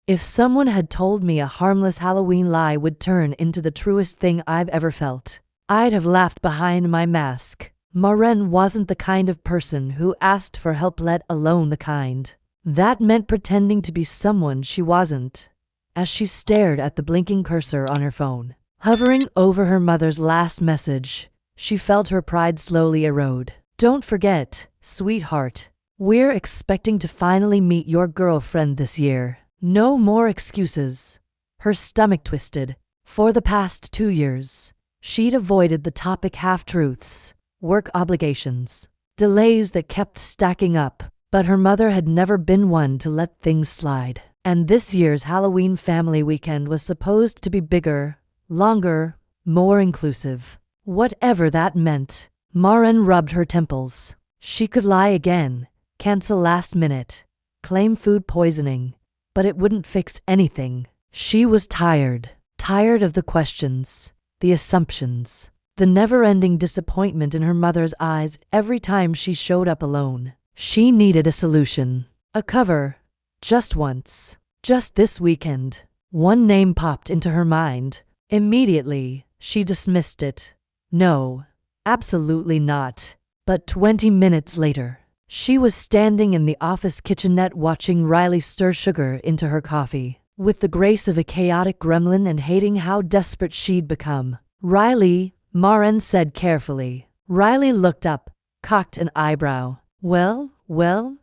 If someone had told me a harmless Halloween lie would turn into the truest thing I've ever felt, I'd have laughed behind my mask. Maren wasn't the kind of person who asked for help, let alone the kind that meant pretending to be someone she wasn't. As she stared at the blinking cursor on her phone, hovering over her mother's last message, she felt her pride slowly erode. Don't forget, sweetheart, we're expecting to finally meet your girlfriend this year. No more excuses. Her stomach twisted. For the past 2 years, she'd avoided the topic half-truths, work obligations, delays that kept stacking up, but her mother had never been one to let things slide. And this year's Halloween family weekend was supposed to be bigger, longer, more inclusive. Whatever that meant. Maren rubbed her temples. She could lie again, cancel last minute, claim food poisoning, but it wouldn't fix anything. She was tired of the questions, the assumptions, the never-ending disappointment in her mother's eyes every time she showed up alone. She needed a solution, a cover, just once, just this weekend. One name popped into her mind. Immediately, she dismissed it. No, absolutely not. But 20 minutes later, she was standing in the office kitchenette watching Riley stir sugar into her coffee, with the grace of a chaotic gremlin and hating how desperate she'd become. Riley, Maren said carefully. Riley looked up, cocked an eyebrow. Well,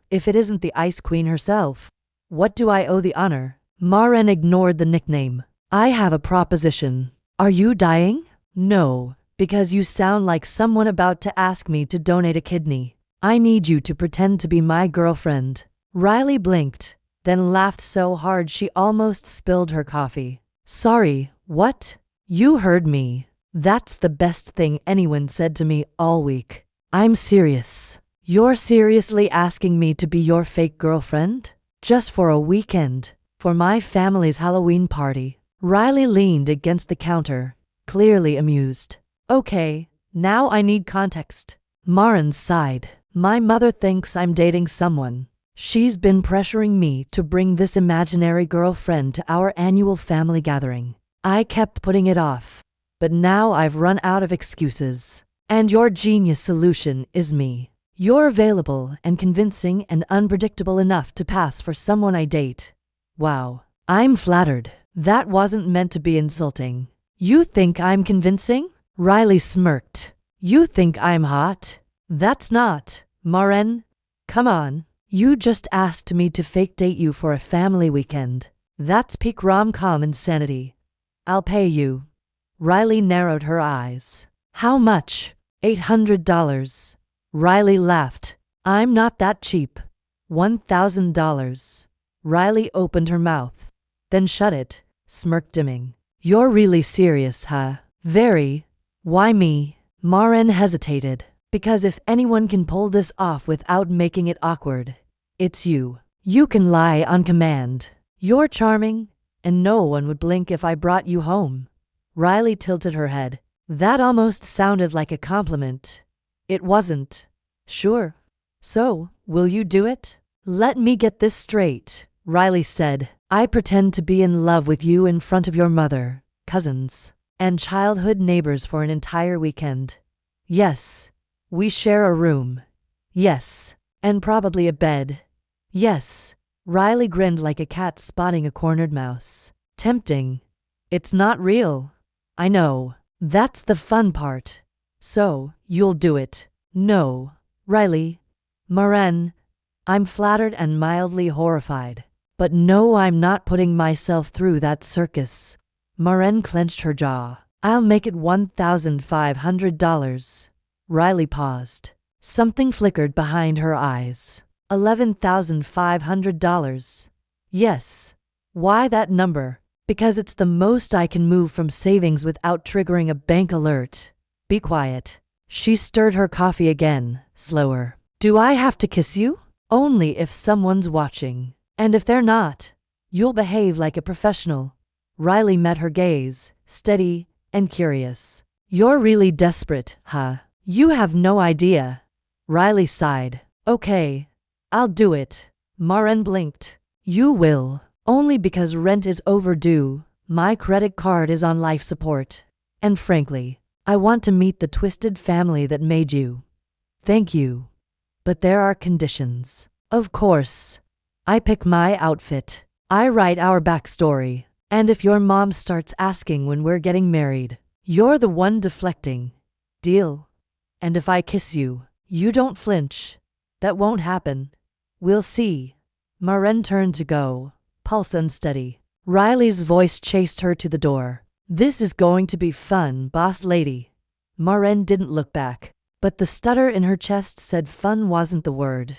if it isn't the Ice Queen herself. What do I owe the honor? Maren ignored the nickname. I have a proposition. Are you dying? No, because you sound like someone about to ask me to donate a kidney. I need you to pretend to be my girlfriend. Riley blinked, then laughed so hard she almost spilled her coffee. Sorry, what? You heard me. That's the best thing anyone said to me all week. I'm serious. You're seriously asking me to be your fake girlfriend? Just for a weekend? For my family's Halloween party? Riley leaned against the counter, clearly amused. Okay, now I need context. Maren sighed. My mother thinks I'm dating someone. She's been pressuring me to bring this imaginary girlfriend to our annual family gathering. I kept putting it off, but now I've run out of excuses. And your genius solution is me. You're available and convincing and unpredictable enough to pass for someone I date. Wow. I'm flattered. That wasn't meant to be insulting. You think I'm convincing? Riley smirked. You think I'm hot? That's not. Maren, come on. You just asked me to fake date you for a family weekend. That's peak rom-com insanity. I'll pay you. Riley narrowed her eyes. How much? $800. Riley laughed. I'm not that cheap. $1,000. Riley opened her mouth, then shut it, smirk dimming. You're really serious, huh? Very. Why me? Maren hesitated. Because if anyone can pull this off without making it awkward, it's you. You can lie on command. You're charming, and no one would blink if I brought you home. Riley tilted her head. That almost sounded like a compliment. It wasn't. Sure. So, will you do it? Let me get this straight, Riley said. I pretend to be in love with you in front of your mother, cousins, and childhood neighbors for an entire weekend. Yes. We share a room. Yes. And probably a bed. Yes. Riley grinned like a cat spotting a cornered mouse. Tempting. It's not real. I know. That's the fun part. So, you'll do it. No. Riley. Maren. I'm flattered and mildly horrified. But no, I'm not putting myself through that circus. Maren clenched her jaw. I'll make it $1,500. Riley paused. Something flickered behind her eyes. $11,500. Yes. Why that number? Because it's the most I can move from savings without triggering a bank alert. Be quiet. She stirred her coffee again, slower. Do I have to kiss you? Only if someone's watching. And if they're not, you'll behave like a professional. Riley met her gaze, steady and curious. You're really desperate, huh? You have no idea. Riley sighed. Okay, I'll do it. Maren blinked. You will. Only because rent is overdue, my credit card is on life support. And frankly, I want to meet the twisted family that made you. Thank you. But there are conditions. Of course. I pick my outfit. I write our backstory. And if your mom starts asking when we're getting married, you're the one deflecting. Deal? And if I kiss you, you don't flinch. That won't happen. We'll see. Maren turned to go, pulse unsteady. Riley's voice chased her to the door. This is going to be fun, boss lady. Maren didn't look back, but the stutter in her chest said fun wasn't the word.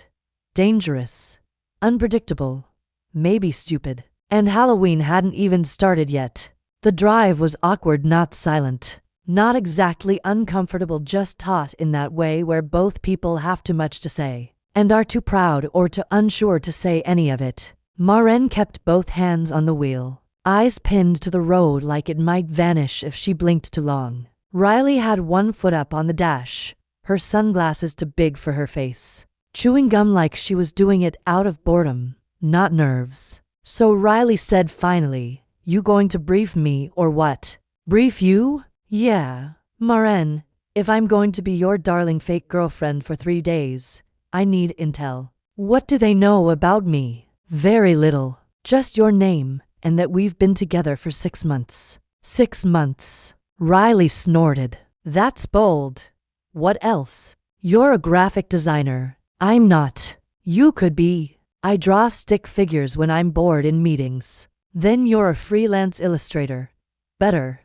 Dangerous. Unpredictable. Maybe stupid. And Halloween hadn't even started yet. The drive was awkward, not silent. Not exactly uncomfortable, just taut in that way where both people have too much to say, and are too proud or too unsure to say any of it. Maren kept both hands on the wheel, eyes pinned to the road like it might vanish if she blinked too long. Riley had one foot up on the dash, her sunglasses too big for her face, chewing gum like she was doing it out of boredom, not nerves. So Riley said finally, "You going to brief me or what?" "Brief you? Yeah. Maren, if I'm going to be your darling fake girlfriend for 3 days, I need intel." "What do they know about me?" "Very little. Just your name, and that we've been together for 6 months. 6 months. Riley snorted. "That's bold. What else?" "You're a graphic designer. I'm not." "You could be." "I draw stick figures when I'm bored in meetings." "Then you're a freelance illustrator." "Better."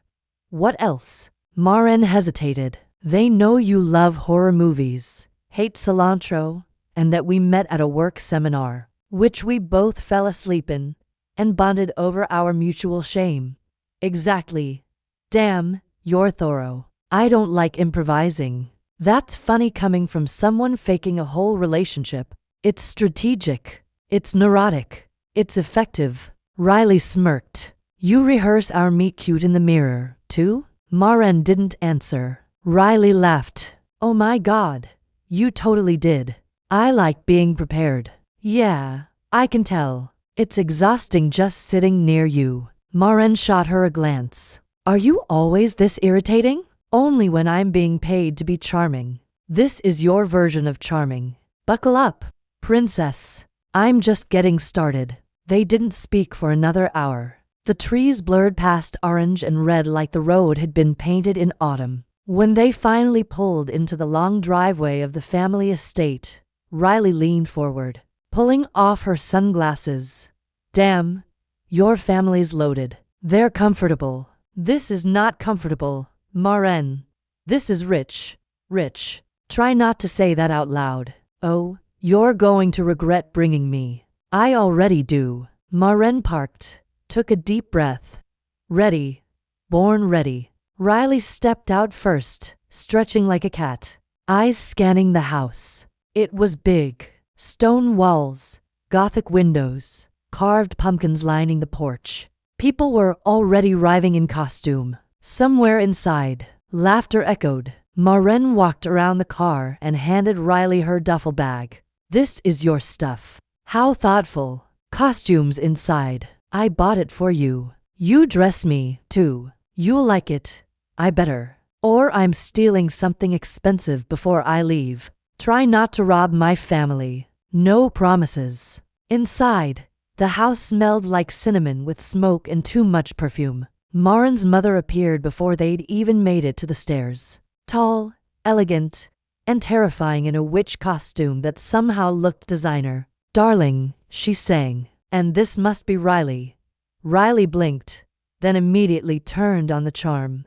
"What else?" Maren hesitated. "They know you love horror movies, hate cilantro, and that we met at a work seminar, which we both fell asleep in, and bonded over our mutual shame." "Exactly." "Damn, you're thorough." "I don't like improvising." "That's funny coming from someone faking a whole relationship." "It's strategic. It's neurotic. It's effective." Riley smirked. "You rehearse our meet cute in the mirror, too?" Maren didn't answer. Riley laughed. "Oh my God. You totally did. I like being prepared." "Yeah, I can tell. It's exhausting just sitting near you." Maren shot her a glance. "Are you always this irritating?" "Only when I'm being paid to be charming." "This is your version of charming. Buckle up, princess." "I'm just getting started." They didn't speak for another hour. The trees blurred past orange and red like the road had been painted in autumn. When they finally pulled into the long driveway of the family estate, Riley leaned forward, pulling off her sunglasses. "Damn, your family's loaded. They're comfortable." "This is not comfortable, Maren. This is rich. Rich." "Try not to say that out loud." "Oh, you're going to regret bringing me." "I already do." Maren parked, took a deep breath. "Ready. Born ready." Riley stepped out first, stretching like a cat, eyes scanning the house. It was big. Stone walls, Gothic windows, carved pumpkins lining the porch. People were already arriving in costume. Somewhere inside, laughter echoed. Maren walked around the car and handed Riley her duffel bag. "This is your stuff." "How thoughtful." "Costumes inside. I bought it for you. You dress me, too. You'll like it. I better. Or I'm stealing something expensive before I leave." "Try not to rob my family." "No promises." Inside, the house smelled like cinnamon with smoke and too much perfume. Maren's mother appeared before they'd even made it to the stairs. Tall, elegant, and terrifying in a witch costume that somehow looked designer. "Darling," she sang, "and this must be Riley." Riley blinked, then immediately turned on the charm.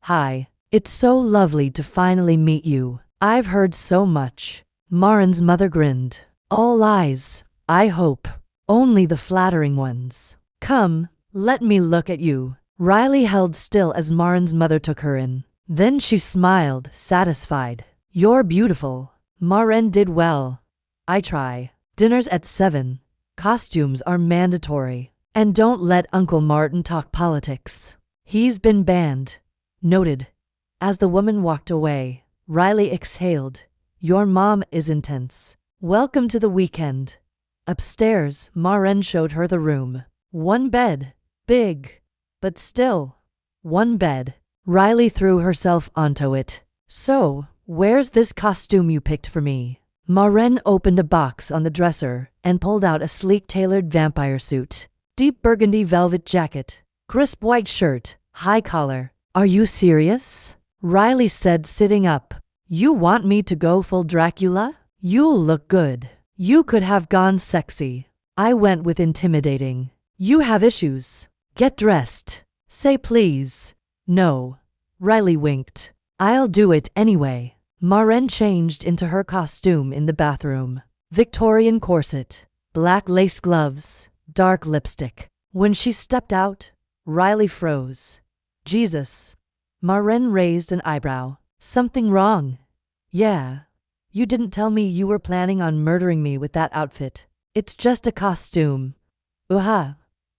"Hi. It's so lovely to finally meet you. I've heard so much." Maren's mother grinned. "All lies, I hope. Only the flattering ones. Come, let me look at you." Riley held still as Maren's mother took her in. Then she smiled, satisfied. "You're beautiful." Maren did well. "I try." "Dinner's at 7. Costumes are mandatory. And don't let Uncle Martin talk politics. He's been banned." "Noted." As the woman walked away, Riley exhaled. "Your mom is intense. Welcome to the weekend." Upstairs, Maren showed her the room. One bed. Big. But still. One bed. Riley threw herself onto it. So, where's this costume you picked for me? Maren opened a box on the dresser and pulled out a sleek tailored vampire suit. Deep burgundy velvet jacket. Crisp white shirt. High collar. Are you serious? Riley said, sitting up. You want me to go full Dracula? You'll look good. You could have gone sexy. I went with intimidating. You have issues. Get dressed. Say please. No. Riley winked. I'll do it anyway. Maren changed into her costume in the bathroom. Victorian corset. Black lace gloves. Dark lipstick. When she stepped out, Riley froze. Jesus. Maren raised an eyebrow. Something wrong? Yeah. You didn't tell me you were planning on murdering me with that outfit. It's just a costume.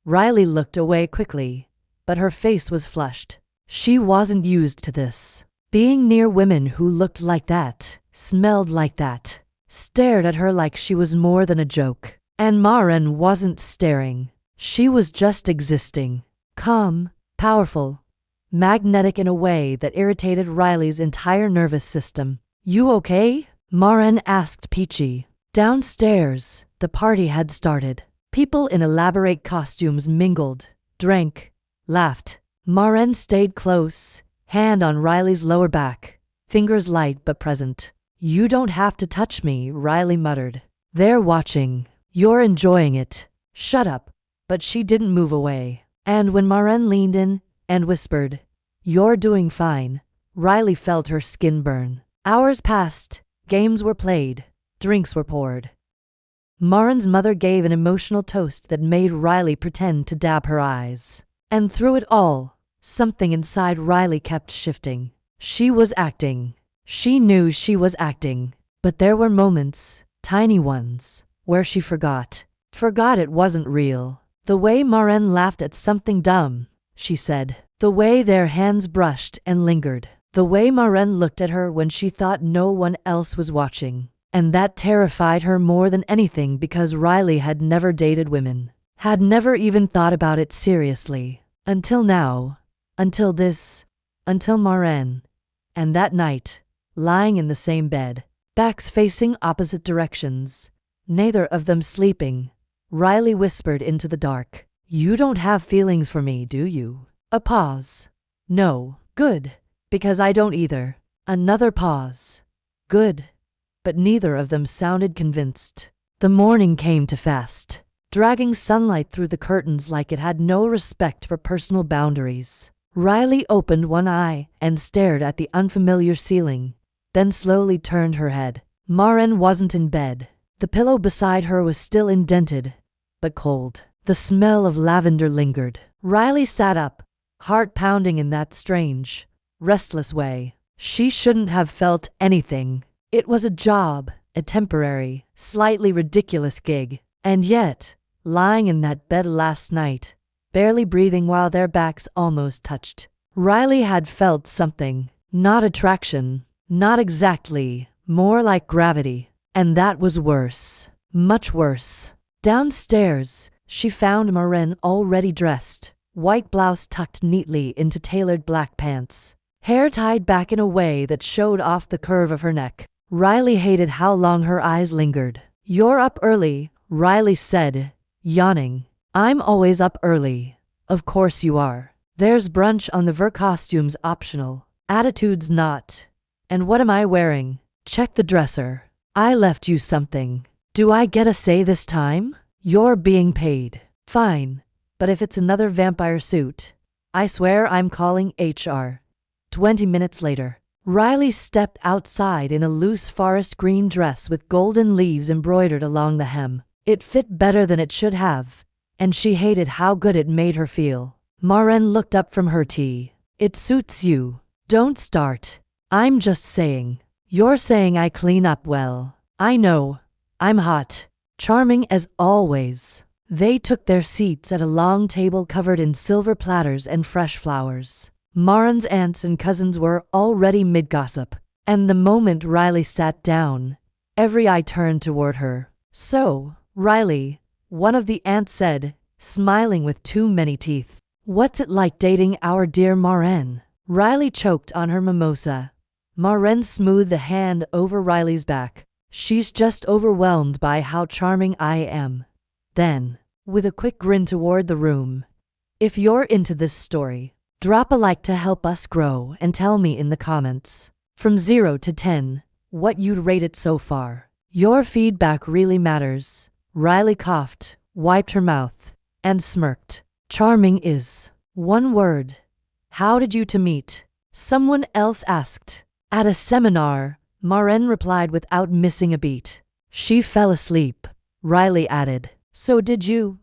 Riley looked away quickly, but her face was flushed. She wasn't used to this. Being near women who looked like that, smelled like that, stared at her like she was more than a joke. And Maren wasn't staring. She was just existing. Calm, powerful, magnetic in a way that irritated Riley's entire nervous system. You okay? Maren asked Peachy. Downstairs, the party had started. People in elaborate costumes mingled, drank, laughed. Maren stayed close, hand on Riley's lower back, fingers light but present. You don't have to touch me, Riley muttered. They're watching. You're enjoying it. Shut up. But she didn't move away. And when Maren leaned in and whispered, You're doing fine, Riley felt her skin burn. Hours passed. Games were played. Drinks were poured. Maren's mother gave an emotional toast that made Riley pretend to dab her eyes. And through it all, something inside Riley kept shifting. She was acting. She knew she was acting. But there were moments, tiny ones, where she forgot. Forgot it wasn't real. The way Maren laughed at something dumb, she said. The way their hands brushed and lingered. The way Maren looked at her when she thought no one else was watching. And that terrified her more than anything because Riley had never dated women. Had never even thought about it seriously. Until now. Until Maren. And that night, lying in the same bed, backs facing opposite directions, neither of them sleeping, Riley whispered into the dark. You don't have feelings for me, do you? A pause. No. Good. Because I don't either. Another pause. Good. But neither of them sounded convinced. The morning came too fast, dragging sunlight through the curtains like it had no respect for personal boundaries. Riley opened one eye and stared at the unfamiliar ceiling, then slowly turned her head. Maren wasn't in bed. The pillow beside her was still indented, but cold. The smell of lavender lingered. Riley sat up, heart pounding in that strange, restless way. She shouldn't have felt anything. It was a job, a temporary, slightly ridiculous gig. And yet, lying in that bed last night, barely breathing while their backs almost touched, Riley had felt something. Not attraction, not exactly, more like gravity. And that was worse. Much worse. Downstairs, she found Maren already dressed, white blouse tucked neatly into tailored black pants, hair tied back in a way that showed off the curve of her neck. Riley hated how long her eyes lingered. You're up early, Riley said, yawning. I'm always up early. Of course you are. There's brunch on the ver costumes optional. Attitudes not. And what am I wearing? Check the dresser. I left you something. Do I get a say this time? You're being paid. Fine. But if it's another vampire suit, I swear I'm calling HR. 20 minutes later, Riley stepped outside in a loose forest green dress with golden leaves embroidered along the hem. It fit better than it should have, and she hated how good it made her feel. Maren looked up from her tea. It suits you. Don't start. I'm just saying. You're saying I clean up well. I know. I'm hot. Charming as always. They took their seats at a long table covered in silver platters and fresh flowers. Maren's aunts and cousins were already mid-gossip, and the moment Riley sat down, every eye turned toward her. So, Riley, one of the aunts said, smiling with too many teeth. What's it like dating our dear Maren? Riley choked on her mimosa. Maren smoothed a hand over Riley's back. She's just overwhelmed by how charming I am. Then, with a quick grin toward the room, if you're into this story, drop a like to help us grow and tell me in the comments, from 0 to 10, what you'd rate it so far. Your feedback really matters. Riley coughed, wiped her mouth, and smirked. Charming is one word. How did you two meet? Someone else asked. At a seminar, Maren replied without missing a beat. She fell asleep. Riley added. So did you?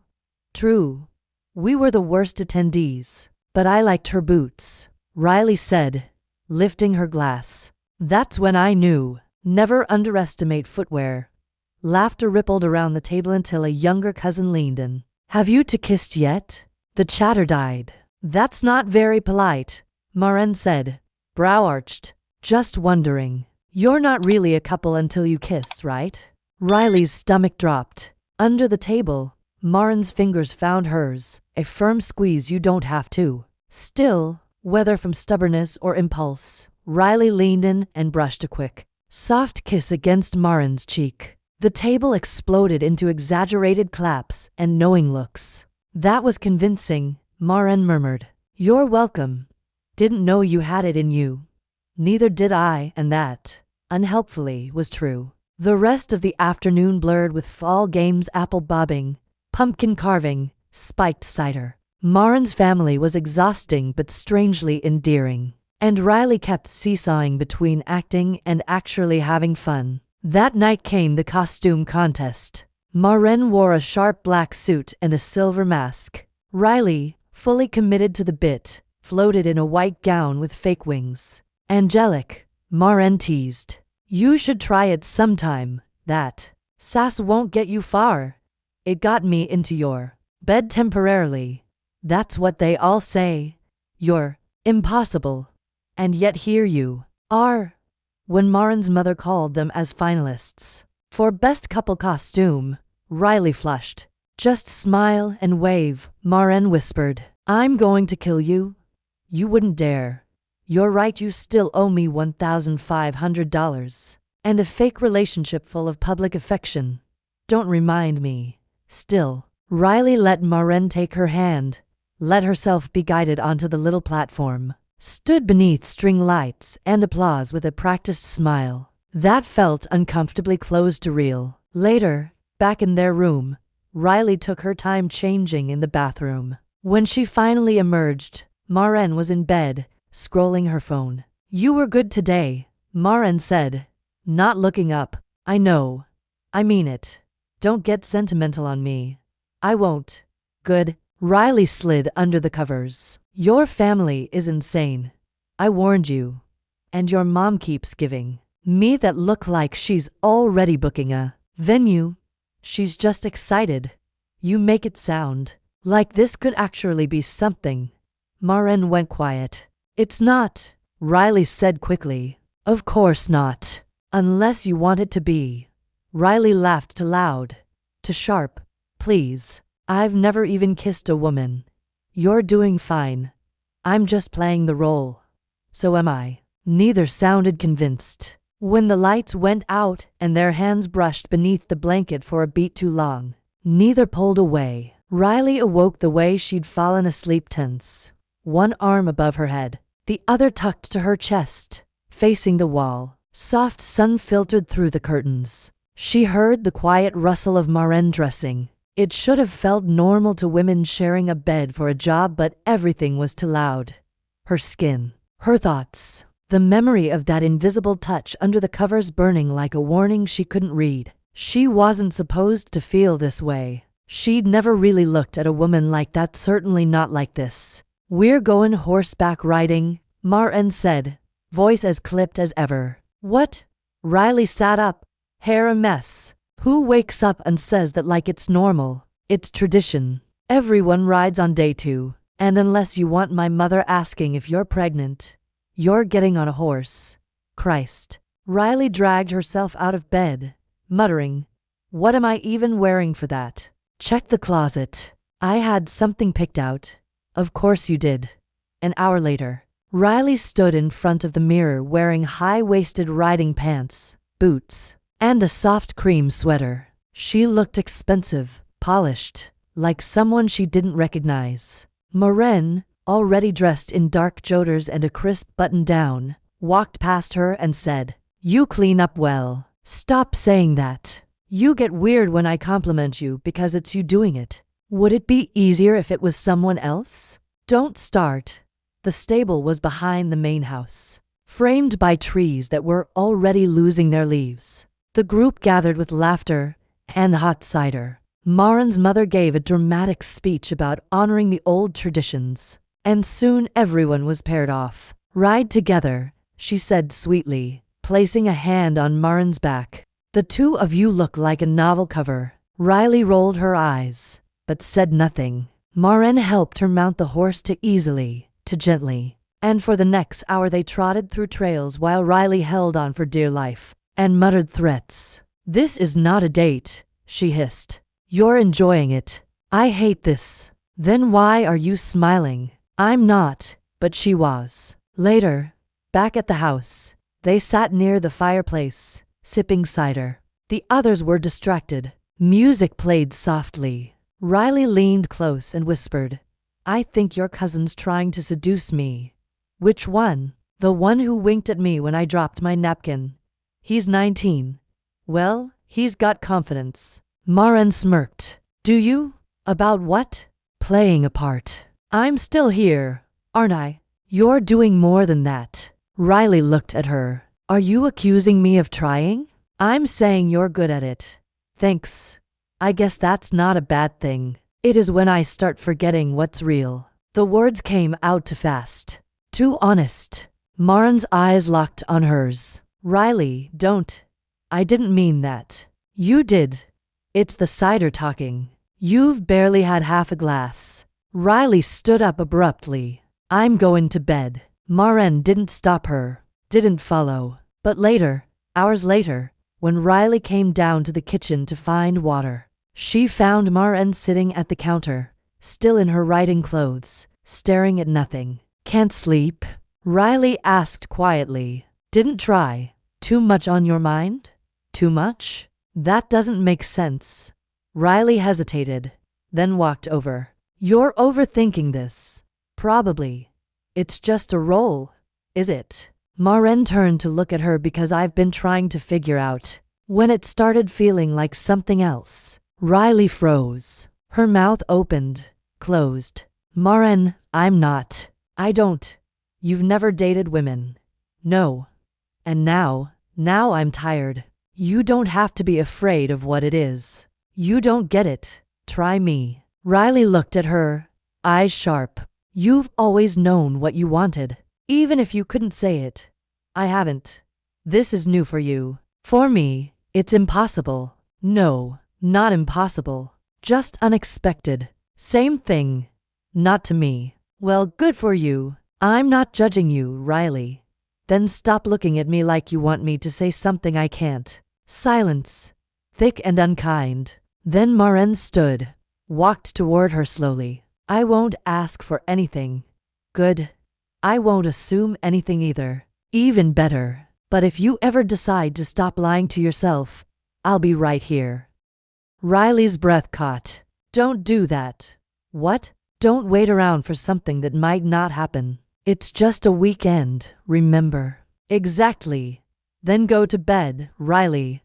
True. We were the worst attendees, but I liked her boots, Riley said, lifting her glass. That's when I knew. Never underestimate footwear. Laughter rippled around the table until a younger cousin leaned in. Have you two kissed yet? The chatter died. That's not very polite, Maren said, brow arched. Just wondering. You're not really a couple until you kiss, right? Riley's stomach dropped. Under the table, Maren's fingers found hers, a firm squeeze you don't have to. Still, whether from stubbornness or impulse, Riley leaned in and brushed a quick, soft kiss against Maren's cheek. The table exploded into exaggerated claps and knowing looks. That was convincing, Maren murmured. You're welcome. Didn't know you had it in you. Neither did I, and that, unhelpfully, was true. The rest of the afternoon blurred with fall games, apple bobbing, pumpkin carving, spiked cider. Maren's family was exhausting but strangely endearing, and Riley kept seesawing between acting and actually having fun. That night came the costume contest. Maren wore a sharp black suit and a silver mask. Riley, fully committed to the bit, floated in a white gown with fake wings. Angelic, Maren teased. You should try it sometime. That sass won't get you far. It got me into your bed temporarily. That's what they all say. You're impossible. And yet here you are. When Maren's mother called them as finalists for Best Couple Costume, Riley flushed. Just smile and wave, Maren whispered. I'm going to kill you. You wouldn't dare. You're right, you still owe me $1,500. And a fake relationship full of public affection. Don't remind me. Still, Riley let Maren take her hand, let herself be guided onto the little platform, stood beneath string lights and applause with a practiced smile. That felt uncomfortably close to real. Later, back in their room, Riley took her time changing in the bathroom. When she finally emerged, Maren was in bed, scrolling her phone. You were good today, Maren said, not looking up. I know. I mean it. Don't get sentimental on me. I won't. Good. Riley slid under the covers. Your family is insane. I warned you. And your mom keeps giving me that look like she's already booking a venue. She's just excited. You make it sound like this could actually be something. Maren went quiet. It's not, Riley said quickly. Of course not. Unless you want it to be. Riley laughed too loud, too sharp. Please. I've never even kissed a woman. You're doing fine. I'm just playing the role. So am I. Neither sounded convinced. When the lights went out and their hands brushed beneath the blanket for a beat too long, neither pulled away. Riley awoke the way she'd fallen asleep, tense. One arm above her head, the other tucked to her chest, facing the wall. Soft sun filtered through the curtains. She heard the quiet rustle of Maren dressing. It should have felt normal to women sharing a bed for a job, but everything was too loud. Her skin, her thoughts, the memory of that invisible touch under the covers burning like a warning she couldn't read. She wasn't supposed to feel this way. She'd never really looked at a woman like that, certainly not like this. We're going horseback riding, Maren said, voice as clipped as ever. What? Riley sat up, hair a mess. Who wakes up and says that like it's normal? It's tradition. Everyone rides on day 2. And unless you want my mother asking if you're pregnant, you're getting on a horse. Christ. Riley dragged herself out of bed, muttering, what am I even wearing for that? Check the closet. I had something picked out. Of course you did. An hour later, Riley stood in front of the mirror wearing high-waisted riding pants, boots, and a soft cream sweater. She looked expensive, polished, like someone she didn't recognize. Maren, already dressed in dark jodhpurs and a crisp button-down, walked past her and said, "You clean up well." "Stop saying that. You get weird when I compliment you because it's you doing it. Would it be easier if it was someone else?" "Don't start." The stable was behind the main house, framed by trees that were already losing their leaves. The group gathered with laughter and hot cider. Maren's mother gave a dramatic speech about honoring the old traditions, and soon everyone was paired off. "Ride together," she said sweetly, placing a hand on Maren's back. "The two of you look like a novel cover." Riley rolled her eyes, but said nothing. Maren helped her mount the horse to gently, and for the next hour they trotted through trails while Riley held on for dear life and muttered threats. "This is not a date," she hissed. "You're enjoying it. I hate this." "Then why are you smiling?" "I'm not," but she was. Later, back at the house, they sat near the fireplace, sipping cider. The others were distracted. Music played softly. Riley leaned close and whispered, "I think your cousin's trying to seduce me." "Which one?" "The one who winked at me when I dropped my napkin. He's 19. Well, he's got confidence." Maren smirked. "Do you? About what?" "Playing a part. I'm still here, aren't I?" "You're doing more than that." Riley looked at her. "Are you accusing me of trying?" "I'm saying you're good at it." "Thanks. I guess that's not a bad thing. It is when I start forgetting what's real." The words came out too fast. Too honest. Maren's eyes locked on hers. "Riley, don't. I didn't mean that." "You did. It's the cider talking. You've barely had half a glass." Riley stood up abruptly. "I'm going to bed." Maren didn't stop her, didn't follow. But later, hours later, when Riley came down to the kitchen to find water, she found Maren sitting at the counter, still in her riding clothes, staring at nothing. "Can't sleep?" Riley asked quietly. "Didn't try. Too much on your mind?" "Too much? That doesn't make sense." Riley hesitated, then walked over. "You're overthinking this. Probably. It's just a role, is it?" Maren turned to look at her because I've been trying to figure out when it started feeling like something else. Riley froze. Her mouth opened, closed. "Maren, I'm not. I don't. You've never dated women." "No. And now I'm tired." "You don't have to be afraid of what it is. You don't get it. Try me." Riley looked at her, eyes sharp. "You've always known what you wanted, even if you couldn't say it. I haven't. This is new for you. For me, it's impossible." "No, not impossible. Just unexpected. Same thing. Not to me." "Well, good for you. I'm not judging you, Riley." "Then stop looking at me like you want me to say something I can't." Silence, thick and unkind. Then Maren stood, walked toward her slowly. "I won't ask for anything." "Good. I won't assume anything either." "Even better. But if you ever decide to stop lying to yourself, I'll be right here." Riley's breath caught. "Don't do that." "What?" "Don't wait around for something that might not happen. It's just a weekend, remember?" "Exactly. Then go to bed, Riley."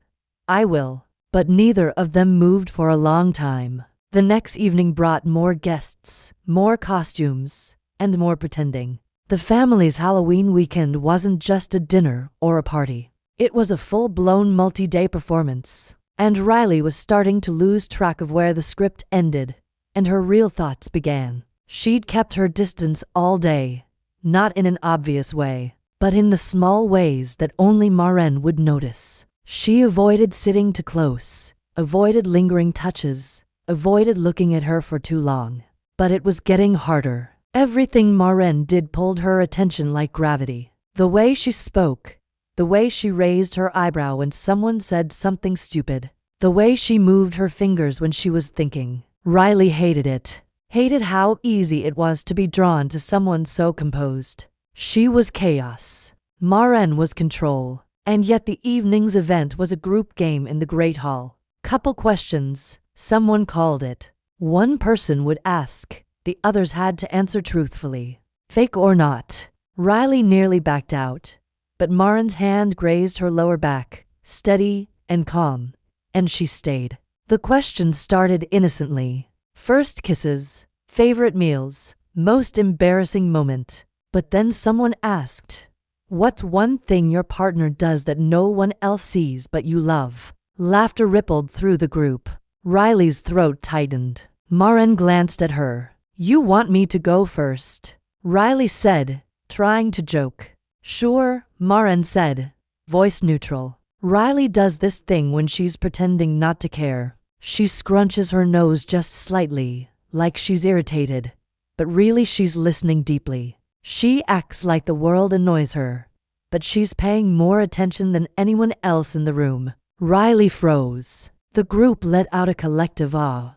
"I will." But neither of them moved for a long time. The next evening brought more guests, more costumes, and more pretending. The family's Halloween weekend wasn't just a dinner or a party. It was a full-blown multi-day performance. And Riley was starting to lose track of where the script ended and her real thoughts began. She'd kept her distance all day, not in an obvious way, but in the small ways that only Maren would notice. She avoided sitting too close, avoided lingering touches, avoided looking at her for too long. But it was getting harder. Everything Maren did pulled her attention like gravity. The way she spoke, the way she raised her eyebrow when someone said something stupid, the way she moved her fingers when she was thinking. Riley hated it. Hated how easy it was to be drawn to someone so composed. She was chaos. Maren was control. And yet the evening's event was a group game in the Great Hall. Couple questions, someone called it. One person would ask. The others had to answer truthfully. Fake or not. Riley nearly backed out. But Maren's hand grazed her lower back, steady and calm. And she stayed. The questions started innocently. First kisses, favorite meals, most embarrassing moment. But then someone asked, "What's one thing your partner does that no one else sees but you love?" Laughter rippled through the group. Riley's throat tightened. Maren glanced at her. "You want me to go first?" Riley said, trying to joke. "Sure," Maren said, voice neutral. Riley does this thing when she's pretending not to care. She scrunches her nose just slightly, like she's irritated, but really she's listening deeply. She acts like the world annoys her, but she's paying more attention than anyone else in the room. Riley froze. The group let out a collective ah,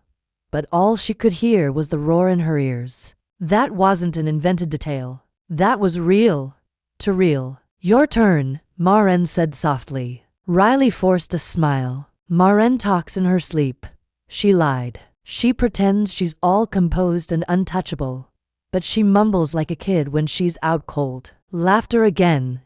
but all she could hear was the roar in her ears. That wasn't an invented detail. That was real. To real. "Your turn," Maren said softly. Riley forced a smile. Maren talks in her sleep. She lied. She pretends she's all composed and untouchable, but she mumbles like a kid when she's out cold. Laughter again.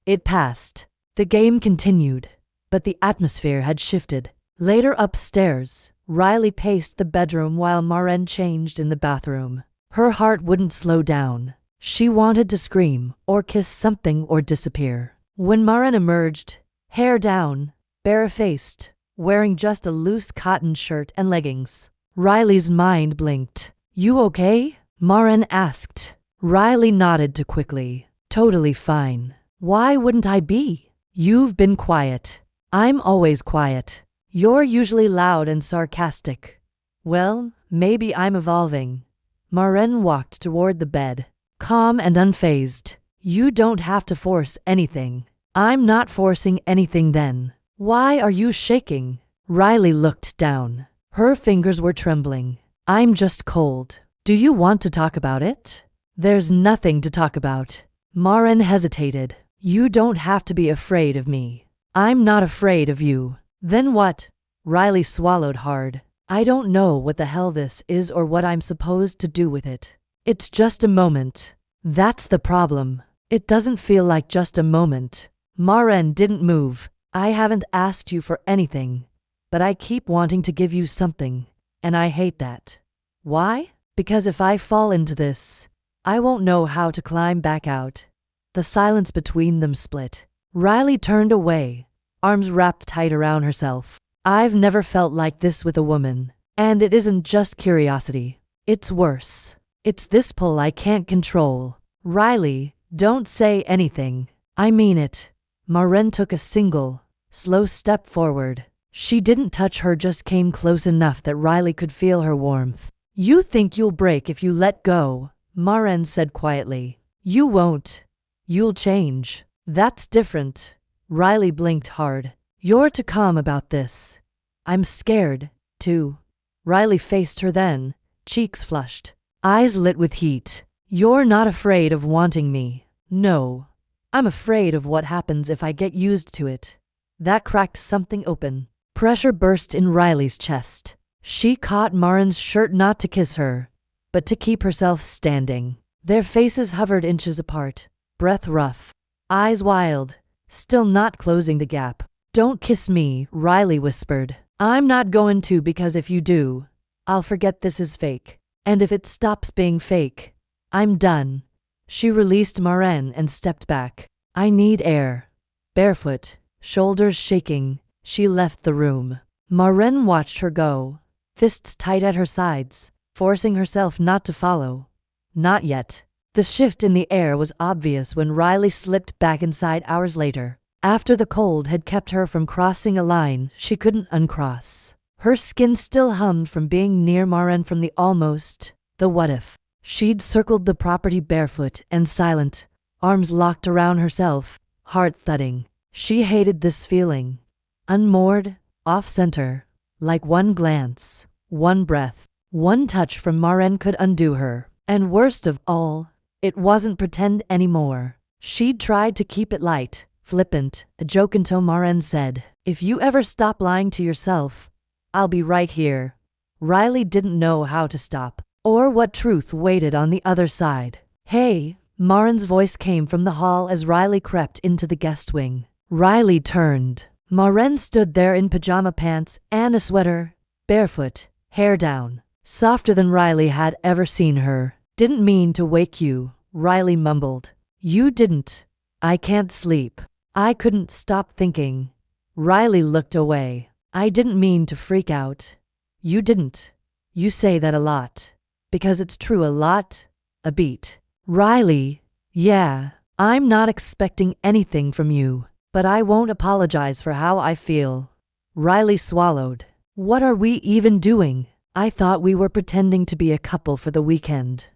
It passed. The game continued, but the atmosphere had shifted. Later upstairs, Riley paced the bedroom while Maren changed in the bathroom. Her heart wouldn't slow down. She wanted to scream, or kiss something, or disappear. When Maren emerged, hair down, barefaced, wearing just a loose cotton shirt and leggings, Riley's mind blinked. "You okay?" Maren asked. Riley nodded too quickly. "Totally fine." "Why wouldn't I be?" "You've been quiet." "I'm always quiet. You're usually loud and sarcastic." "Well, maybe I'm evolving." Maren walked toward the bed, calm and unfazed. "You don't have to force anything." "I'm not forcing anything then." "Why are you shaking?" Riley looked down. Her fingers were trembling. "I'm just cold." "Do you want to talk about it?" "There's nothing to talk about." Maren hesitated. "You don't have to be afraid of me." "I'm not afraid of you." "Then what?" Riley swallowed hard. "I don't know what the hell this is or what I'm supposed to do with it. It's just a moment." "That's the problem. It doesn't feel like just a moment." Maren didn't move. "I haven't asked you for anything, but I keep wanting to give you something, and I hate that." "Why?" "Because if I fall into this, I won't know how to climb back out." The silence between them split. Riley turned away, arms wrapped tight around herself. "I've never felt like this with a woman. And it isn't just curiosity. It's worse. It's this pull I can't control." "Riley, don't say anything." "I mean it." Maren took a single, slow step forward. She didn't touch her, just came close enough that Riley could feel her warmth. "You think you'll break if you let go," Maren said quietly. "You won't. You'll change." "That's different." Riley blinked hard. "You're too calm about this." "I'm scared, too." Riley faced her then, cheeks flushed, eyes lit with heat. "You're not afraid of wanting me." "No. I'm afraid of what happens if I get used to it." That cracked something open. Pressure burst in Riley's chest. She caught Maren's shirt, not to kiss her, but to keep herself standing. Their faces hovered inches apart, breath rough, eyes wild, still not closing the gap. "Don't kiss me," Riley whispered. "I'm not going to, because if you do, I'll forget this is fake. And if it stops being fake, I'm done." She released Maren and stepped back. "I need air." Barefoot, shoulders shaking, she left the room. Maren watched her go, fists tight at her sides, forcing herself not to follow. Not yet. The shift in the air was obvious when Riley slipped back inside hours later. After the cold had kept her from crossing a line she couldn't uncross. Her skin still hummed from being near Maren, from the almost, the what if. She'd circled the property barefoot and silent, arms locked around herself, heart thudding. She hated this feeling. Unmoored, off-center, like one glance, one breath, One touch from Maren could undo her. And worst of all, it wasn't pretend anymore. She'd tried to keep it light, flippant, a joke until Maren said, "If you ever stop lying to yourself, I'll be right here." Riley didn't know how to stop, or what truth waited on the other side. "Hey," Maren's voice came from the hall as Riley crept into the guest wing. Riley turned. Maren stood there in pajama pants and a sweater, barefoot, hair down, softer than Riley had ever seen her. "Didn't mean to wake you," Riley mumbled. "You didn't. I can't sleep. I couldn't stop thinking." Riley looked away. "I didn't mean to freak out." "You didn't. You say that a lot." "Because it's true a lot, a beat." "Riley, yeah, I'm not expecting anything from you, but I won't apologize for how I feel." Riley swallowed. "What are we even doing? I thought we were pretending to be a couple for the weekend.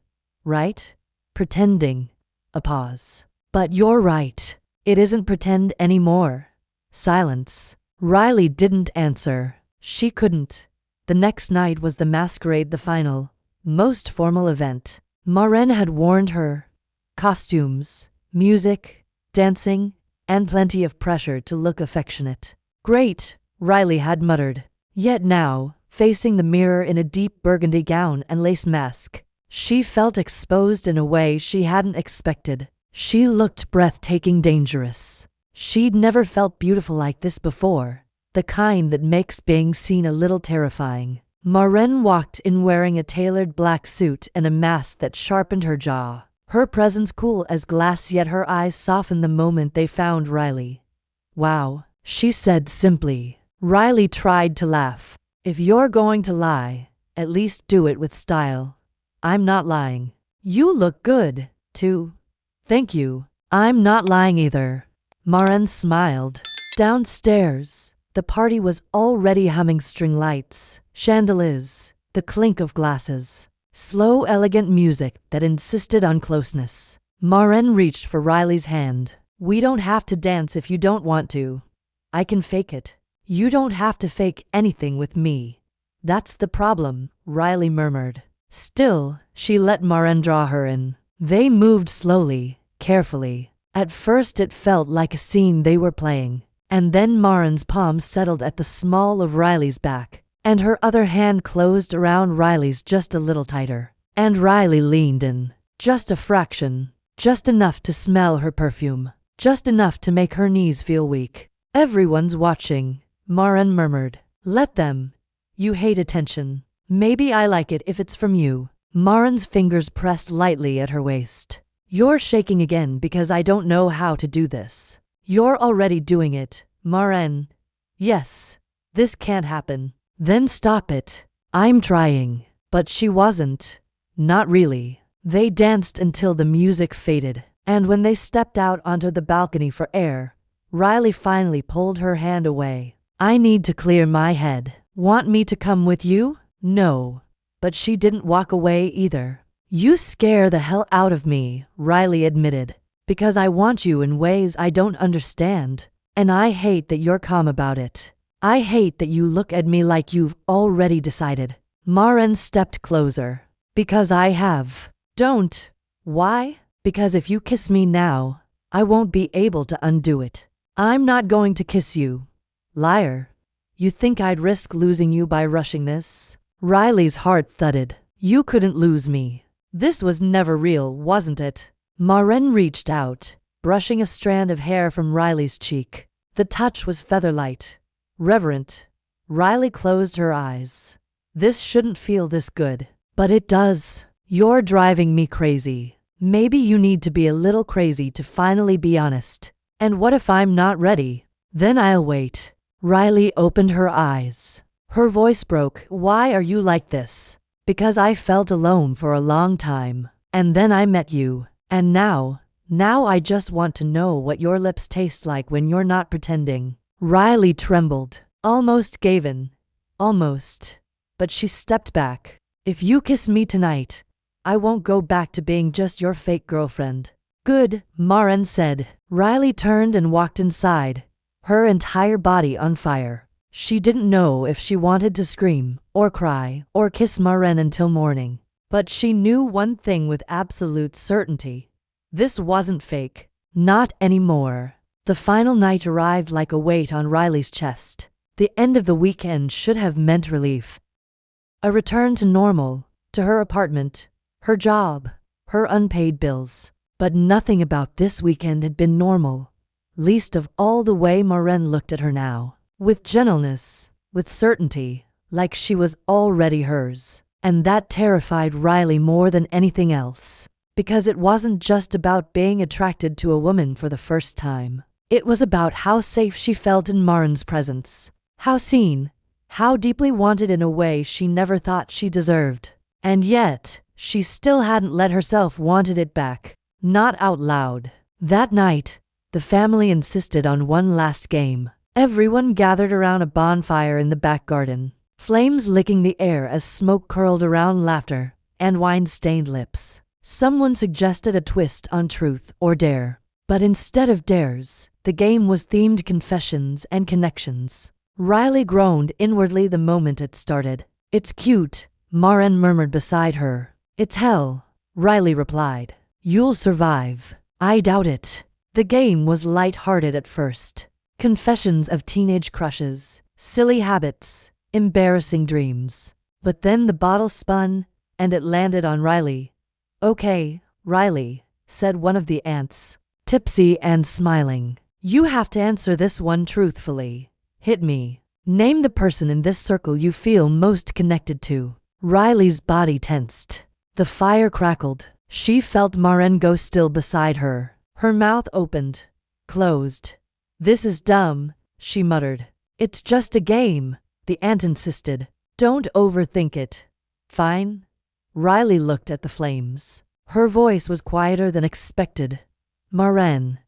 Right? Pretending." A pause. "But you're right. It isn't pretend anymore." Silence. Riley didn't answer. She couldn't. The next night was the masquerade, the final, most formal event. Maren had warned her. Costumes, music, dancing, and plenty of pressure to look affectionate. "Great," Riley had muttered. Yet now, facing the mirror in a deep burgundy gown and lace mask, she felt exposed in a way she hadn't expected. She looked breathtaking, dangerous. She'd never felt beautiful like this before, the kind that makes being seen a little terrifying. Maren walked in wearing a tailored black suit and a mask that sharpened her jaw. Her presence cool as glass, yet her eyes softened the moment they found Riley. "Wow," she said simply. Riley tried to laugh. "If you're going to lie, at least do it with style." "I'm not lying." "You look good, too." "Thank you." "I'm not lying either." Maren smiled. Downstairs, the party was already humming, string lights, chandeliers, the clink of glasses, slow, elegant music that insisted on closeness. Maren reached for Riley's hand. "We don't have to dance if you don't want to. I can fake it." "You don't have to fake anything with me. That's the problem," Riley murmured. Still, she let Maren draw her in. They moved slowly, carefully. At first it felt like a scene they were playing. And then Maren's palm settled at the small of Riley's back, and her other hand closed around Riley's just a little tighter. And Riley leaned in. Just a fraction. Just enough to smell her perfume. Just enough to make her knees feel weak. "Everyone's watching," Maren murmured. "Let them. You hate attention. Maybe I like it if it's from you." Maren's fingers pressed lightly at her waist. "You're shaking again because I don't know how to do this." "You're already doing it, Maren." "Yes. This can't happen." "Then stop it." "I'm trying." But she wasn't. Not really. They danced until the music faded, and when they stepped out onto the balcony for air, Riley finally pulled her hand away. "I need to clear my head." "Want me to come with you?" "No." But she didn't walk away either. "You scare the hell out of me," Riley admitted, "because I want you in ways I don't understand. And I hate that you're calm about it. I hate that you look at me like you've already decided." Maren stepped closer. "Because I have." "Don't." "Why?" "Because if you kiss me now, I won't be able to undo it." "I'm not going to kiss you." "Liar. You think I'd risk losing you by rushing this?" Riley's heart thudded. "You couldn't lose me. This was never real, wasn't it?" Maren reached out, brushing a strand of hair from Riley's cheek. The touch was feather-light, reverent. Riley closed her eyes. "This shouldn't feel this good. But it does. You're driving me crazy. Maybe you need to be a little crazy to finally be honest. And what if I'm not ready? Then I'll wait." Riley opened her eyes. Her voice broke. "Why are you like this?" "Because I felt alone for a long time. And then I met you. And now I just want to know what your lips taste like when you're not pretending." Riley trembled, almost gave in. Almost. But she stepped back. "If you kiss me tonight, I won't go back to being just your fake girlfriend." "Good," Maren said. Riley turned and walked inside, her entire body on fire. She didn't know if she wanted to scream, or cry, or kiss Maren until morning. But she knew one thing with absolute certainty. This wasn't fake. Not anymore. The final night arrived like a weight on Riley's chest. The end of the weekend should have meant relief. A return to normal, to her apartment, her job, her unpaid bills. But nothing about this weekend had been normal. Least of all the way Maren looked at her now. With gentleness, with certainty, like she was already hers. And that terrified Riley more than anything else. Because it wasn't just about being attracted to a woman for the first time. It was about how safe she felt in Maren's presence. How seen, how deeply wanted in a way she never thought she deserved. And yet, she still hadn't let herself wanted it back. Not out loud. That night, the family insisted on one last game. Everyone gathered around a bonfire in the back garden. Flames licking the air as smoke curled around laughter and wine-stained lips. Someone suggested a twist on truth or dare. But instead of dares, the game was themed confessions and connections. Riley groaned inwardly the moment it started. "It's cute," Maren murmured beside her. "It's hell," Riley replied. "You'll survive." "I doubt it." The game was light-hearted at first. Confessions of teenage crushes, silly habits, embarrassing dreams. But then the bottle spun, and it landed on Riley. "Okay, Riley," said one of the aunts, tipsy and smiling. "You have to answer this one truthfully. Hit me. Name the person in this circle you feel most connected to." Riley's body tensed. The fire crackled. She felt Maren go still beside her. Her mouth opened, closed. "This is dumb," she muttered. "It's just a game," the aunt insisted. "Don't overthink it." "Fine." Riley looked at the flames. Her voice was quieter than expected. "Maren."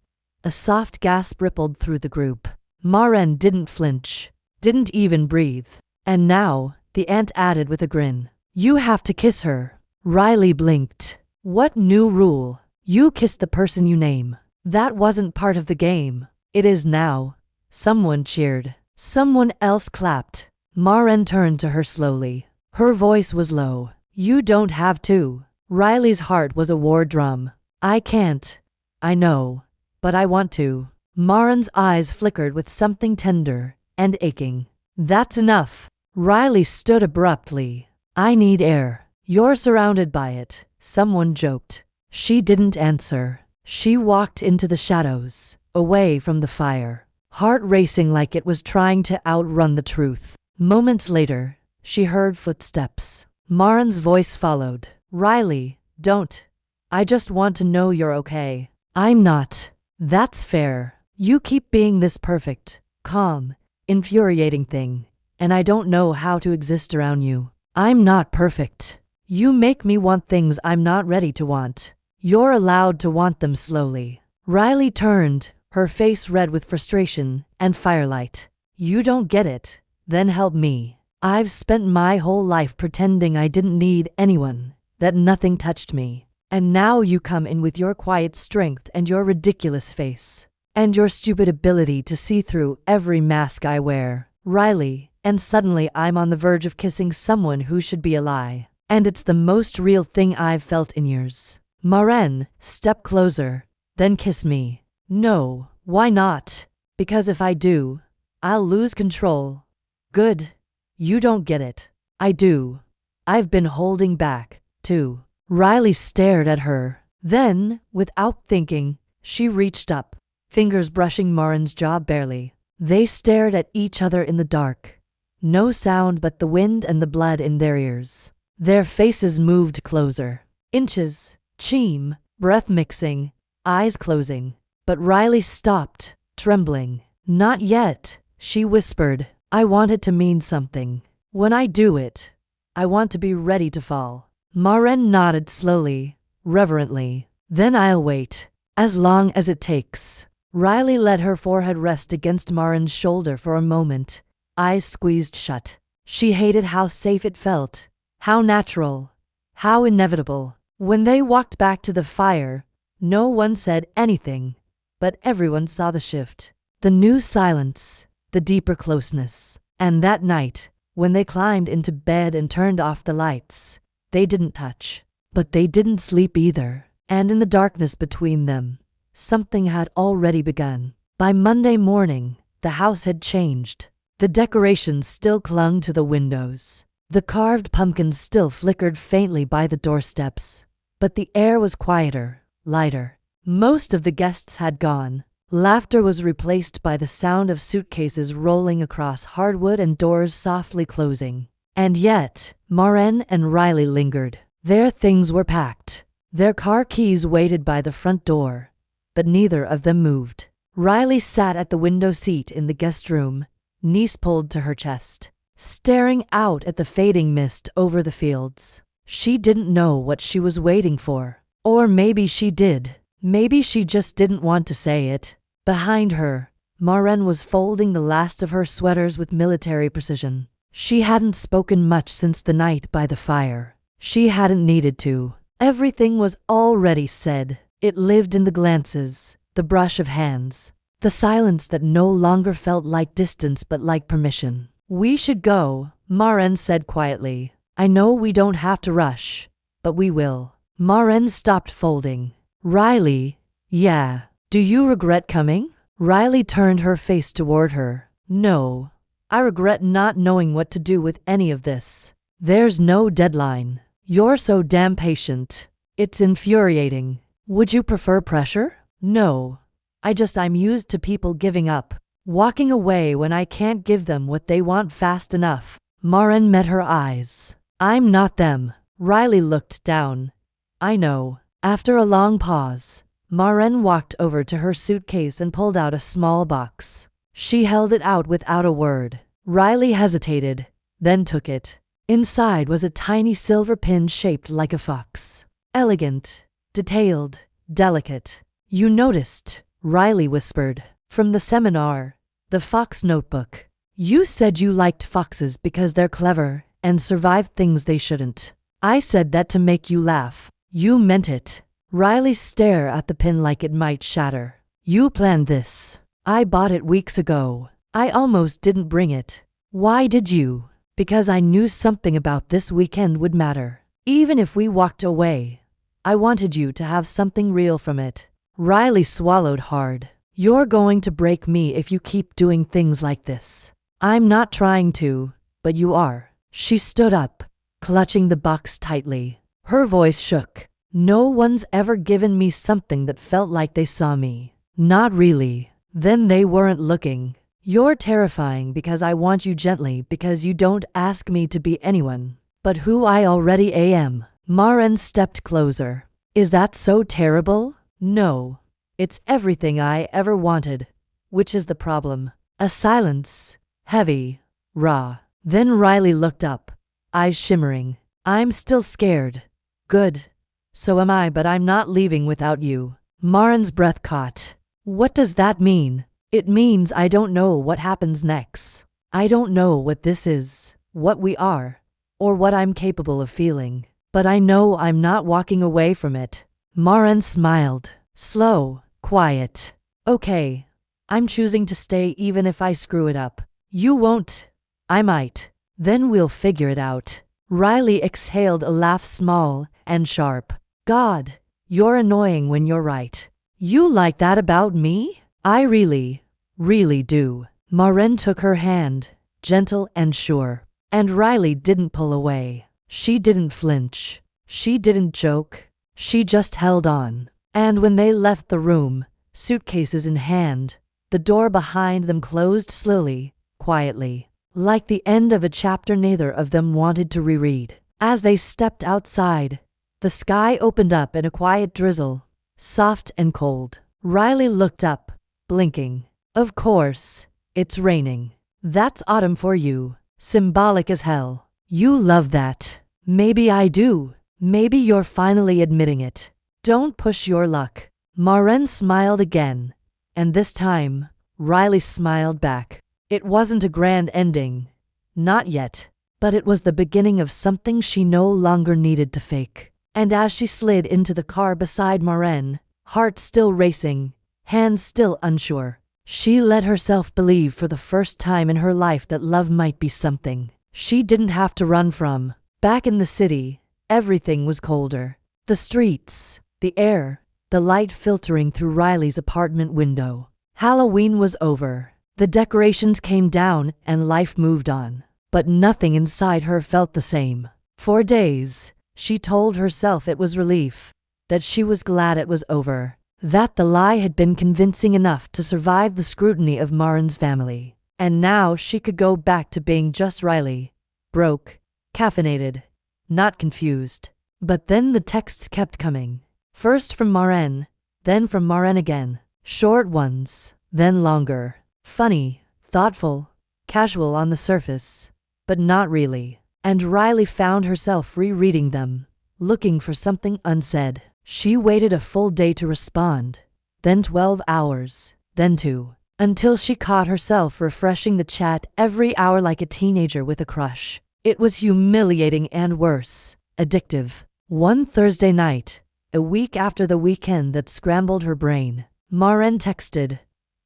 A soft gasp rippled through the group. Maren didn't flinch, didn't even breathe. "And now," the aunt added with a grin, "you have to kiss her." Riley blinked. "What new rule? You kiss the person you name." "That wasn't part of the game." "It is now." Someone cheered. Someone else clapped. Maren turned to her slowly. Her voice was low. "You don't have to." Riley's heart was a war drum. "I can't. I know. But I want to." Maren's eyes flickered with something tender and aching. "That's enough." Riley stood abruptly. "I need air." "You're surrounded by it," someone joked. She didn't answer. She walked into the shadows, away from the fire, heart racing like it was trying to outrun the truth. Moments later, she heard footsteps. Maren's voice followed. "Riley, don't. I just want to know you're okay." "I'm not." "That's fair. You keep being this perfect, calm, infuriating thing, and I don't know how to exist around you." "I'm not perfect. You make me want things I'm not ready to want." "You're allowed to want them slowly." Riley turned, her face red with frustration and firelight. "You don't get it? Then help me. I've spent my whole life pretending I didn't need anyone, that nothing touched me. And now you come in with your quiet strength and your ridiculous face. And your stupid ability to see through every mask I wear." "Riley," and suddenly I'm on the verge of kissing someone who should be a lie. And it's the most real thing I've felt in years. "Maren, step closer, then kiss me." "No, why not?" "Because if I do, I'll lose control." "Good. You don't get it." "I do. I've been holding back, too." Riley stared at her. Then, without thinking, she reached up, fingers brushing Maren's jaw barely. They stared at each other in the dark. No sound but the wind and the blood in their ears. Their faces moved closer. Inches, cheem, breath mixing, eyes closing. But Riley stopped, trembling. "Not yet," she whispered. "I want it to mean something. When I do it, I want to be ready to fall." Maren nodded slowly, reverently. "Then I'll wait. As long as it takes." Riley let her forehead rest against Maren's shoulder for a moment, eyes squeezed shut. She hated how safe it felt, how natural, how inevitable. When they walked back to the fire, no one said anything, but everyone saw the shift. The new silence, the deeper closeness. And that night, when they climbed into bed and turned off the lights, they didn't touch. But they didn't sleep either. And in the darkness between them, something had already begun. By Monday morning, the house had changed. The decorations still clung to the windows. The carved pumpkins still flickered faintly by the doorsteps. But the air was quieter, lighter. Most of the guests had gone. Laughter was replaced by the sound of suitcases rolling across hardwood and doors softly closing. And yet, Maren and Riley lingered. Their things were packed. Their car keys waited by the front door, but neither of them moved. Riley sat at the window seat in the guest room, knees pulled to her chest, staring out at the fading mist over the fields. She didn't know what she was waiting for. Or maybe she did. Maybe she just didn't want to say it. Behind her, Maren was folding the last of her sweaters with military precision. She hadn't spoken much since the night by the fire. She hadn't needed to. Everything was already said. It lived in the glances, the brush of hands, the silence that no longer felt like distance but like permission. "We should go," Maren said quietly. "I know we don't have to rush, but we will." Maren stopped folding. "Riley, yeah. Do you regret coming?" Riley turned her face toward her. "No. I regret not knowing what to do with any of this. There's no deadline. You're so damn patient. It's infuriating. Would you prefer pressure?" "No. I'm used to people giving up, walking away when I can't give them what they want fast enough." Maren met her eyes. "I'm not them." Riley looked down. "I know." After a long pause, Maren walked over to her suitcase and pulled out a small box. She held it out without a word. Riley hesitated, then took it. Inside was a tiny silver pin shaped like a fox. Elegant, detailed, delicate. "You noticed," Riley whispered. "From the seminar, the fox notebook. You said you liked foxes because they're clever and survive things they shouldn't. I said that to make you laugh. You meant it." Riley stared at the pin like it might shatter. "You planned this." "I bought it weeks ago. I almost didn't bring it." "Why did you?" "Because I knew something about this weekend would matter. Even if we walked away, I wanted you to have something real from it." Riley swallowed hard. "You're going to break me if you keep doing things like this." "I'm not trying to, but you are." She stood up, clutching the box tightly. Her voice shook. "No one's ever given me something that felt like they saw me." "Not really." "Then they weren't looking." "You're terrifying because I want you gently because you don't ask me to be anyone but who I already am." Maren stepped closer. "Is that so terrible?" "No. It's everything I ever wanted, which is the problem." A silence, heavy, raw. Then Riley looked up, eyes shimmering. "I'm still scared." "Good. So am I, but I'm not leaving without you." Maren's breath caught. "What does that mean?" "It means I don't know what happens next. I don't know what this is, what we are, or what I'm capable of feeling. But I know I'm not walking away from it." Maren smiled. Slow, quiet. "Okay. I'm choosing to stay even if I screw it up." "You won't." "I might. Then we'll figure it out." Riley exhaled a laugh, small and sharp. "God, you're annoying when you're right." "You like that about me?" "I really do." Maren took her hand, gentle and sure. And Riley didn't pull away. She didn't flinch. She didn't joke. She just held on. And when they left the room, suitcases in hand, the door behind them closed slowly, quietly, like the end of a chapter neither of them wanted to reread. As they stepped outside, the sky opened up in a quiet drizzle, soft and cold. Riley looked up, blinking. "Of course, it's raining. That's autumn for you. Symbolic as hell. You love that." "Maybe I do. Maybe you're finally admitting it." "Don't push your luck." Maren smiled again, and this time, Riley smiled back. It wasn't a grand ending. Not yet. But it was the beginning of something she no longer needed to fake. And as she slid into the car beside Maren, heart still racing, hands still unsure, She let herself believe for the first time in her life that love might be something she didn't have to run from. Back in the city, everything was colder. The streets, the air, the light filtering through Riley's apartment window. Halloween was over. The decorations came down and life moved on. But nothing inside her felt the same. For days, she told herself it was relief, that she was glad it was over, that the lie had been convincing enough to survive the scrutiny of Marin's family. And now she could go back to being just Riley, broke, caffeinated, not confused. But then the texts kept coming. First from Marin, then from Marin again. Short ones, then longer. Funny, thoughtful, casual on the surface, but not really. And Riley found herself rereading them, looking for something unsaid. She waited a full day to respond, then 12 hours, then 2, until she caught herself refreshing the chat every hour like a teenager with a crush. It was humiliating and worse, addictive. One Thursday night, a week after the weekend that scrambled her brain, Marin texted,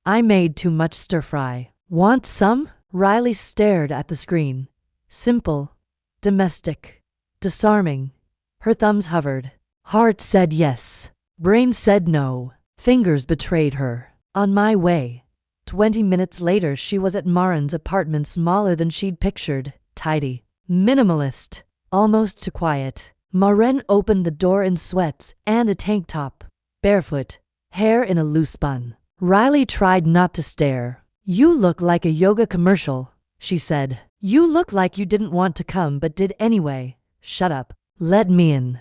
"I made too much stir-fry. Want some?" Riley stared at the screen. Simple, domestic, disarming. Her thumbs hovered. Heart said yes. Brain said no. Fingers betrayed her. On my way. 20 minutes later she was at Marin's apartment, smaller than she'd pictured. Tidy. Minimalist. Almost too quiet. Marin opened the door in sweats and a tank top. Barefoot. Hair in a loose bun. Riley tried not to stare. "You look like a yoga commercial," she said. "You look like you didn't want to come but did anyway." "Shut up. Let me in."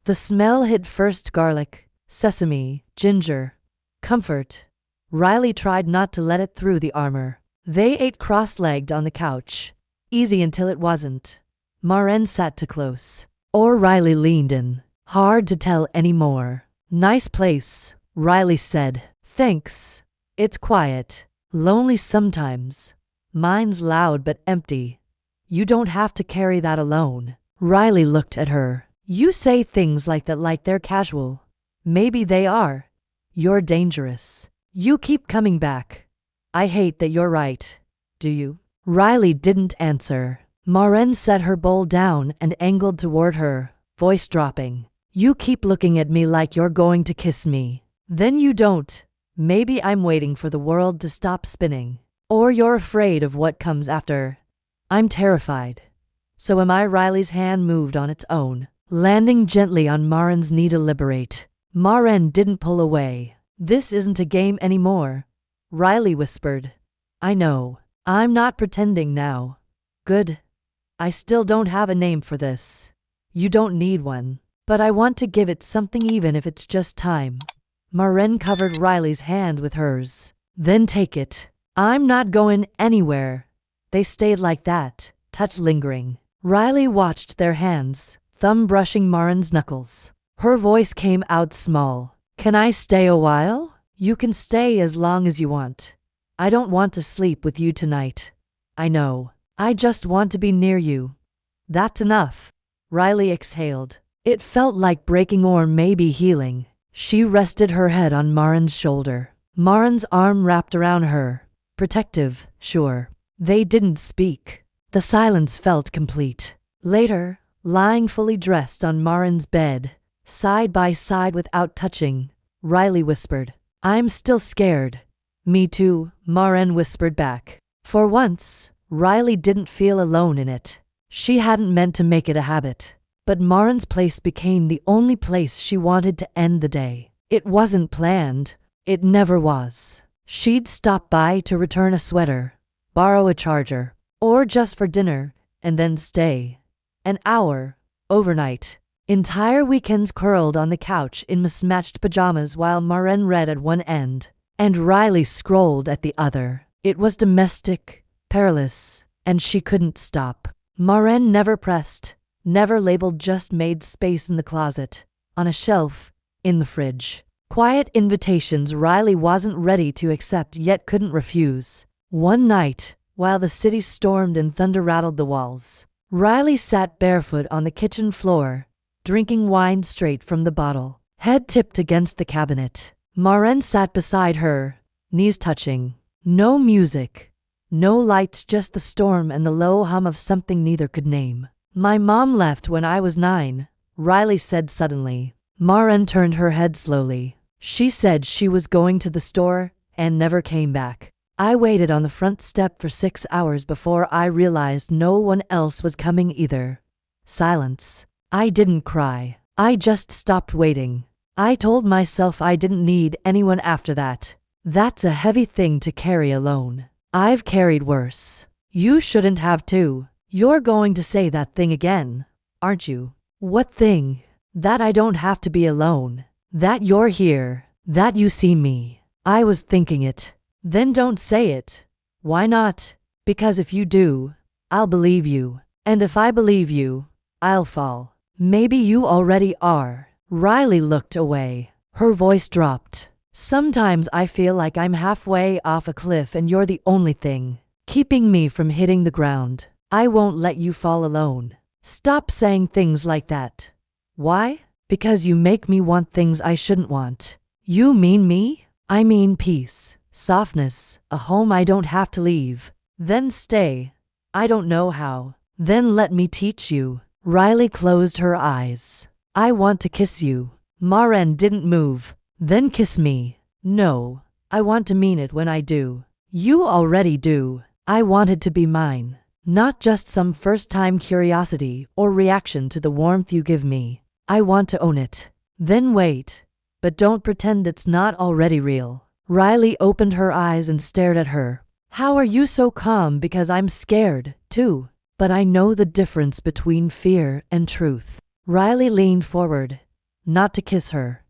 The smell hit first: garlic, sesame, ginger, comfort. Riley tried not to let it through the armor. They ate cross-legged on the couch. Easy until it wasn't. Marin sat too close. Or Riley leaned in. Hard to tell anymore. "Nice place," Riley said. "Thanks. It's quiet. Lonely sometimes. Mine's loud but empty. You don't have to carry that alone." Riley looked at her. "You say things like that like they're casual. Maybe they are. You're dangerous. You keep coming back. I hate that you're right. Do you?" Riley didn't answer. Marin set her bowl down and angled toward her, voice dropping. "You keep looking at me like you're going to kiss me. Then you don't. Maybe I'm waiting for the world to stop spinning. Or you're afraid of what comes after." "I'm terrified." "So am I." Riley's hand moved on its own, landing gently on Marin's knee to liberate. Marin didn't pull away. "This isn't a game anymore," Riley whispered. "I know. I'm not pretending now." "Good. I still don't have a name for this." "You don't need one. But I want to give it something, even if it's just time." Marin covered Riley's hand with hers. "Then take it." "I'm not going anywhere." They stayed like that, touch lingering. Riley watched their hands, thumb brushing Marin's knuckles. Her voice came out small. "Can I stay a while?" "You can stay as long as you want. I don't want to sleep with you tonight." "I know. I just want to be near you." "That's enough." Riley exhaled. It felt like breaking or maybe healing. She rested her head on Marin's shoulder. Marin's arm wrapped around her. Protective, sure. They didn't speak. The silence felt complete. Later, lying fully dressed on Marin's bed, side by side without touching, Riley whispered, "I'm still scared." "Me too," Marin whispered back. For once, Riley didn't feel alone in it. She hadn't meant to make it a habit. But Marin's place became the only place she wanted to end the day. It wasn't planned. It never was. She'd stop by to return a sweater, borrow a charger, or just for dinner, and then stay. An hour, overnight. Entire weekends curled on the couch in mismatched pajamas while Marin read at one end, and Riley scrolled at the other. It was domestic, perilous, and she couldn't stop. Marin never pressed, never labeled, just made space in the closet, on a shelf, in the fridge. Quiet invitations Riley wasn't ready to accept yet couldn't refuse. One night, while the city stormed and thunder rattled the walls, Riley sat barefoot on the kitchen floor, drinking wine straight from the bottle, head tipped against the cabinet. Marin sat beside her, knees touching. No music. No lights, just the storm and the low hum of something neither could name. My mom left when I was 9, Riley said suddenly. Maren turned her head slowly. She said she was going to the store and never came back. I waited on the front step for 6 hours before I realized no one else was coming either. Silence. I didn't cry. I just stopped waiting. I told myself I didn't need anyone after that. That's a heavy thing to carry alone. I've carried worse. You shouldn't have to. You're going to say that thing again, aren't you? What thing? That I don't have to be alone. That you're here. That you see me. I was thinking it. Then don't say it. Why not? Because if you do, I'll believe you. And if I believe you, I'll fall. Maybe you already are. Riley looked away. Her voice dropped. Sometimes I feel like I'm halfway off a cliff and you're the only thing keeping me from hitting the ground. I won't let you fall alone. Stop saying things like that. Why? Because you make me want things I shouldn't want. You mean me? I mean peace, softness, a home I don't have to leave. Then stay. I don't know how. Then let me teach you. Riley closed her eyes. I want to kiss you. Maren didn't move. Then kiss me. No. I want to mean it when I do. You already do. I want it to be mine. Not just some first-time curiosity or reaction to the warmth you give me. I want to own it. Then wait. But don't pretend it's not already real. Riley opened her eyes and stared at her. How are you so calm? Because I'm scared, too. But I know the difference between fear and truth. Riley leaned forward, not to kiss her,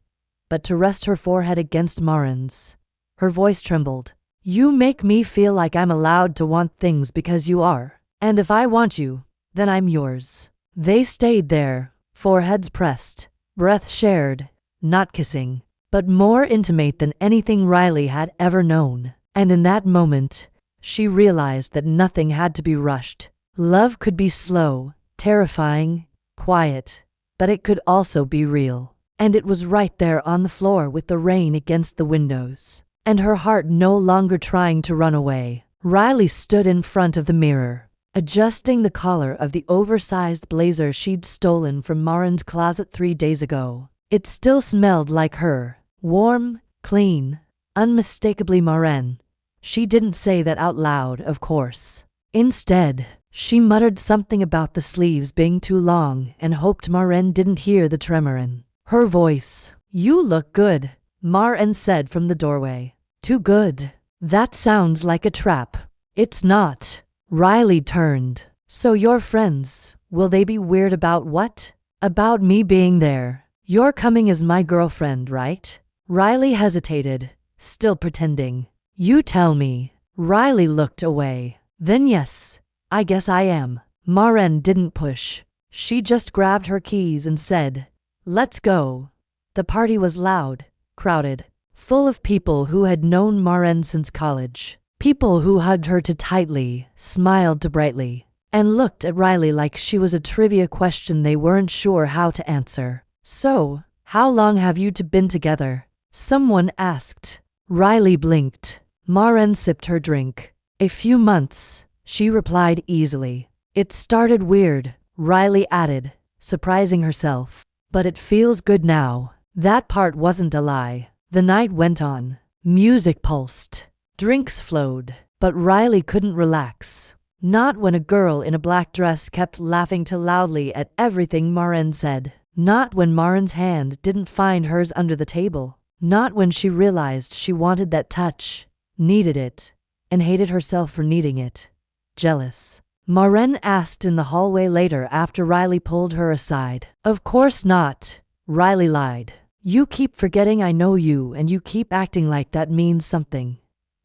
but to rest her forehead against Maren's. Her voice trembled. You make me feel like I'm allowed to want things because you are. And if I want you, then I'm yours. They stayed there, foreheads pressed, breath shared, not kissing, but more intimate than anything Riley had ever known. And in that moment, she realized that nothing had to be rushed. Love could be slow, terrifying, quiet, but it could also be real. And it was right there on the floor with the rain against the windows, and her heart no longer trying to run away. Riley stood in front of the mirror, adjusting the collar of the oversized blazer she'd stolen from Maren's closet 3 days ago. It still smelled like her, warm, clean, unmistakably Maren. She didn't say that out loud, of course. Instead, she muttered something about the sleeves being too long and hoped Maren didn't hear the tremor in her voice. You look good, Maren said from the doorway. Too good. That sounds like a trap. It's not. Riley turned. So your friends, will they be weird about what? About me being there. You're coming as my girlfriend, right? Riley hesitated, still pretending. You tell me. Riley looked away. Then yes. I guess I am. Maren didn't push. She just grabbed her keys and said, let's go. The party was loud, crowded, full of people who had known Maren since college. People who hugged her too tightly, smiled too brightly, and looked at Riley like she was a trivia question they weren't sure how to answer. So, how long have you two been together? Someone asked. Riley blinked. Maren sipped her drink. A few months. She replied easily. It started weird, Riley added, surprising herself. But it feels good now. That part wasn't a lie. The night went on. Music pulsed. Drinks flowed. But Riley couldn't relax. Not when a girl in a black dress kept laughing too loudly at everything Maren said. Not when Maren's hand didn't find hers under the table. Not when she realized she wanted that touch, needed it, and hated herself for needing it. Jealous? Maren asked in the hallway later after Riley pulled her aside. Of course not, Riley lied. You keep forgetting I know you and you keep acting like that means something.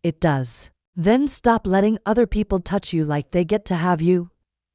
It does. Then stop letting other people touch you like they get to have you.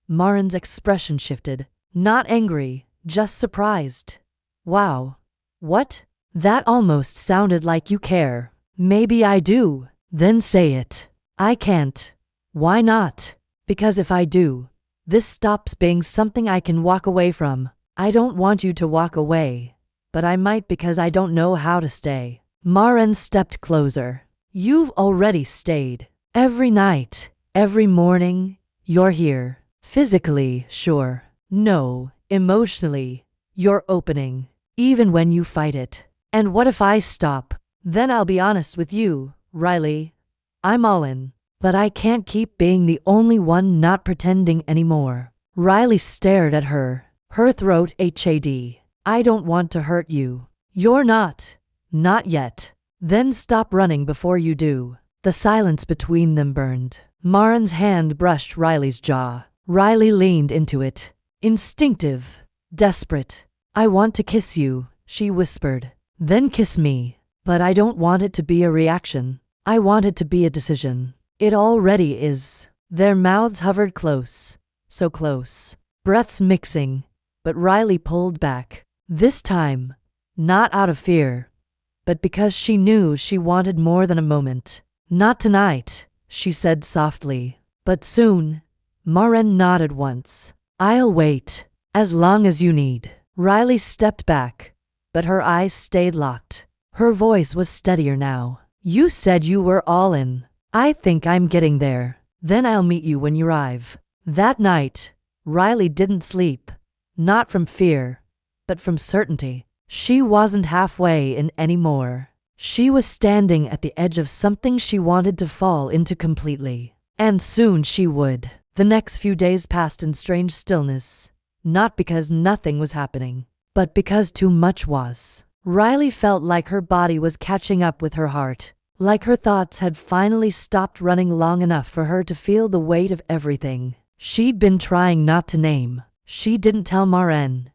Maren's expression shifted. Not angry, just surprised. Wow. What? That almost sounded like you care. Maybe I do. Then say it. I can't. Why not? Because if I do, this stops being something I can walk away from. I don't want you to walk away, but I might because I don't know how to stay. Maren stepped closer. You've already stayed. Every night, every morning, you're here. Physically, sure. No, emotionally, you're opening. Even when you fight it. And what if I stop? Then I'll be honest with you, Riley. I'm all in. But I can't keep being the only one not pretending anymore. Riley stared at her. Her throat HAD. I don't want to hurt you. You're not. Not yet. Then stop running before you do. The silence between them burned. Marin's hand brushed Riley's jaw. Riley leaned into it. Instinctive. Desperate. I want to kiss you, she whispered. Then kiss me. But I don't want it to be a reaction. I want it to be a decision. It already is. Their mouths hovered close. So close. Breaths mixing. But Riley pulled back. This time, not out of fear, but because she knew she wanted more than a moment. Not tonight, she said softly. But soon. Marin nodded once. I'll wait. As long as you need. Riley stepped back, but her eyes stayed locked. Her voice was steadier now. You said you were all in. I think I'm getting there. Then I'll meet you when you arrive. That night, Riley didn't sleep. Not from fear, but from certainty. She wasn't halfway in anymore. She was standing at the edge of something she wanted to fall into completely. And soon she would. The next few days passed in strange stillness. Not because nothing was happening, but because too much was. Riley felt like her body was catching up with her heart. Like her thoughts had finally stopped running long enough for her to feel the weight of everything she'd been trying not to name. She didn't tell Marin.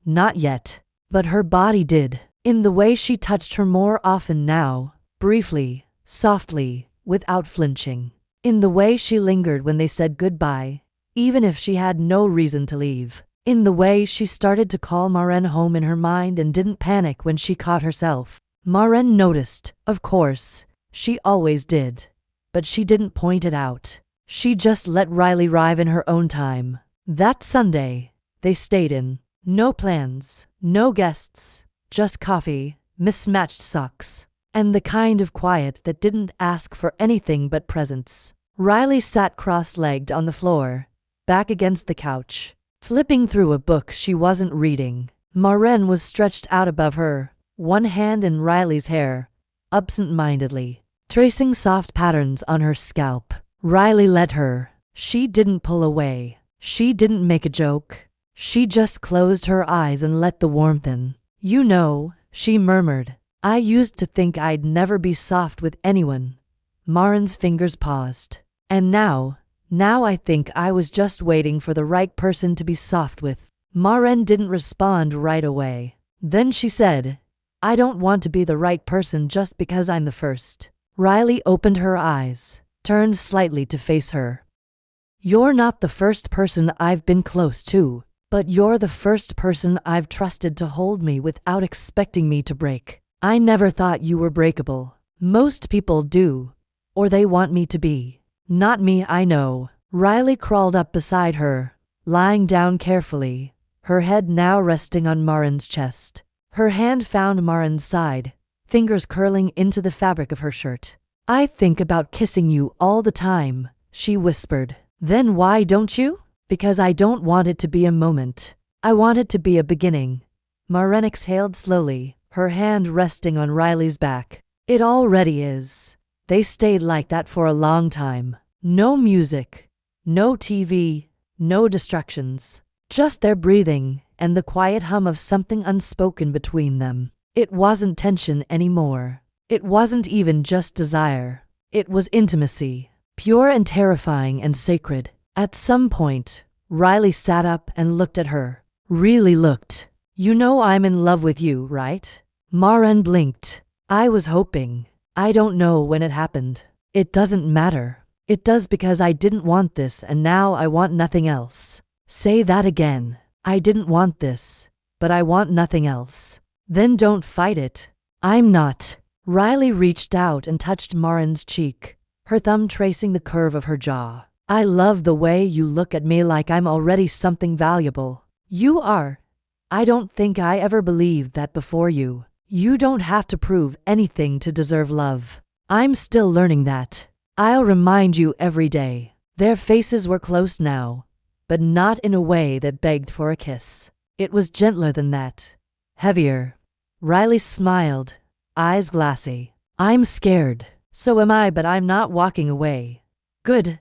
Not yet. But her body did. In the way she touched her more often now. Briefly. Softly. Without flinching. In the way she lingered when they said goodbye. Even if she had no reason to leave. In the way she started to call Marin home in her mind and didn't panic when she caught herself. Marin noticed, of course. She always did. But she didn't point it out. She just let Riley arrive in her own time. That Sunday, they stayed in. No plans, no guests, just coffee, mismatched socks, and the kind of quiet that didn't ask for anything but presence. Riley sat cross-legged on the floor, back against the couch, flipping through a book she wasn't reading. Marin was stretched out above her, one hand in Riley's hair, absent-mindedly, tracing soft patterns on her scalp. Riley let her. She didn't pull away. She didn't make a joke. She just closed her eyes and let the warmth in. You know, she murmured. I used to think I'd never be soft with anyone. Marin's fingers paused. And now I think I was just waiting for the right person to be soft with. Marin didn't respond right away. Then she said, I don't want to be the right person just because I'm the first. Riley opened her eyes, turned slightly to face her. You're not the first person I've been close to, but you're the first person I've trusted to hold me without expecting me to break. I never thought you were breakable. Most people do, or they want me to be. Not me, I know. Riley crawled up beside her, lying down carefully, her head now resting on Marin's chest. Her hand found Marin's side, fingers curling into the fabric of her shirt. I think about kissing you all the time, she whispered. Then why don't you? Because I don't want it to be a moment. I want it to be a beginning. Marin exhaled slowly, her hand resting on Riley's back. It already is. They stayed like that for a long time. No music, no TV, no distractions. Just their breathing and the quiet hum of something unspoken between them. It wasn't tension anymore. It wasn't even just desire. It was intimacy. Pure and terrifying and sacred. At some point, Riley sat up and looked at her. Really looked. You know I'm in love with you, right? Marin blinked. I was hoping. I don't know when it happened. It doesn't matter. It does because I didn't want this and now I want nothing else. Say that again. I didn't want this, but I want nothing else. Then don't fight it. I'm not. Riley reached out and touched Marin's cheek, her thumb tracing the curve of her jaw. I love the way you look at me like I'm already something valuable. You are. I don't think I ever believed that before you. You don't have to prove anything to deserve love. I'm still learning that. I'll remind you every day. Their faces were close now, but not in a way that begged for a kiss. It was gentler than that. Heavier. Riley smiled, eyes glassy. I'm scared. So am I, but I'm not walking away. Good.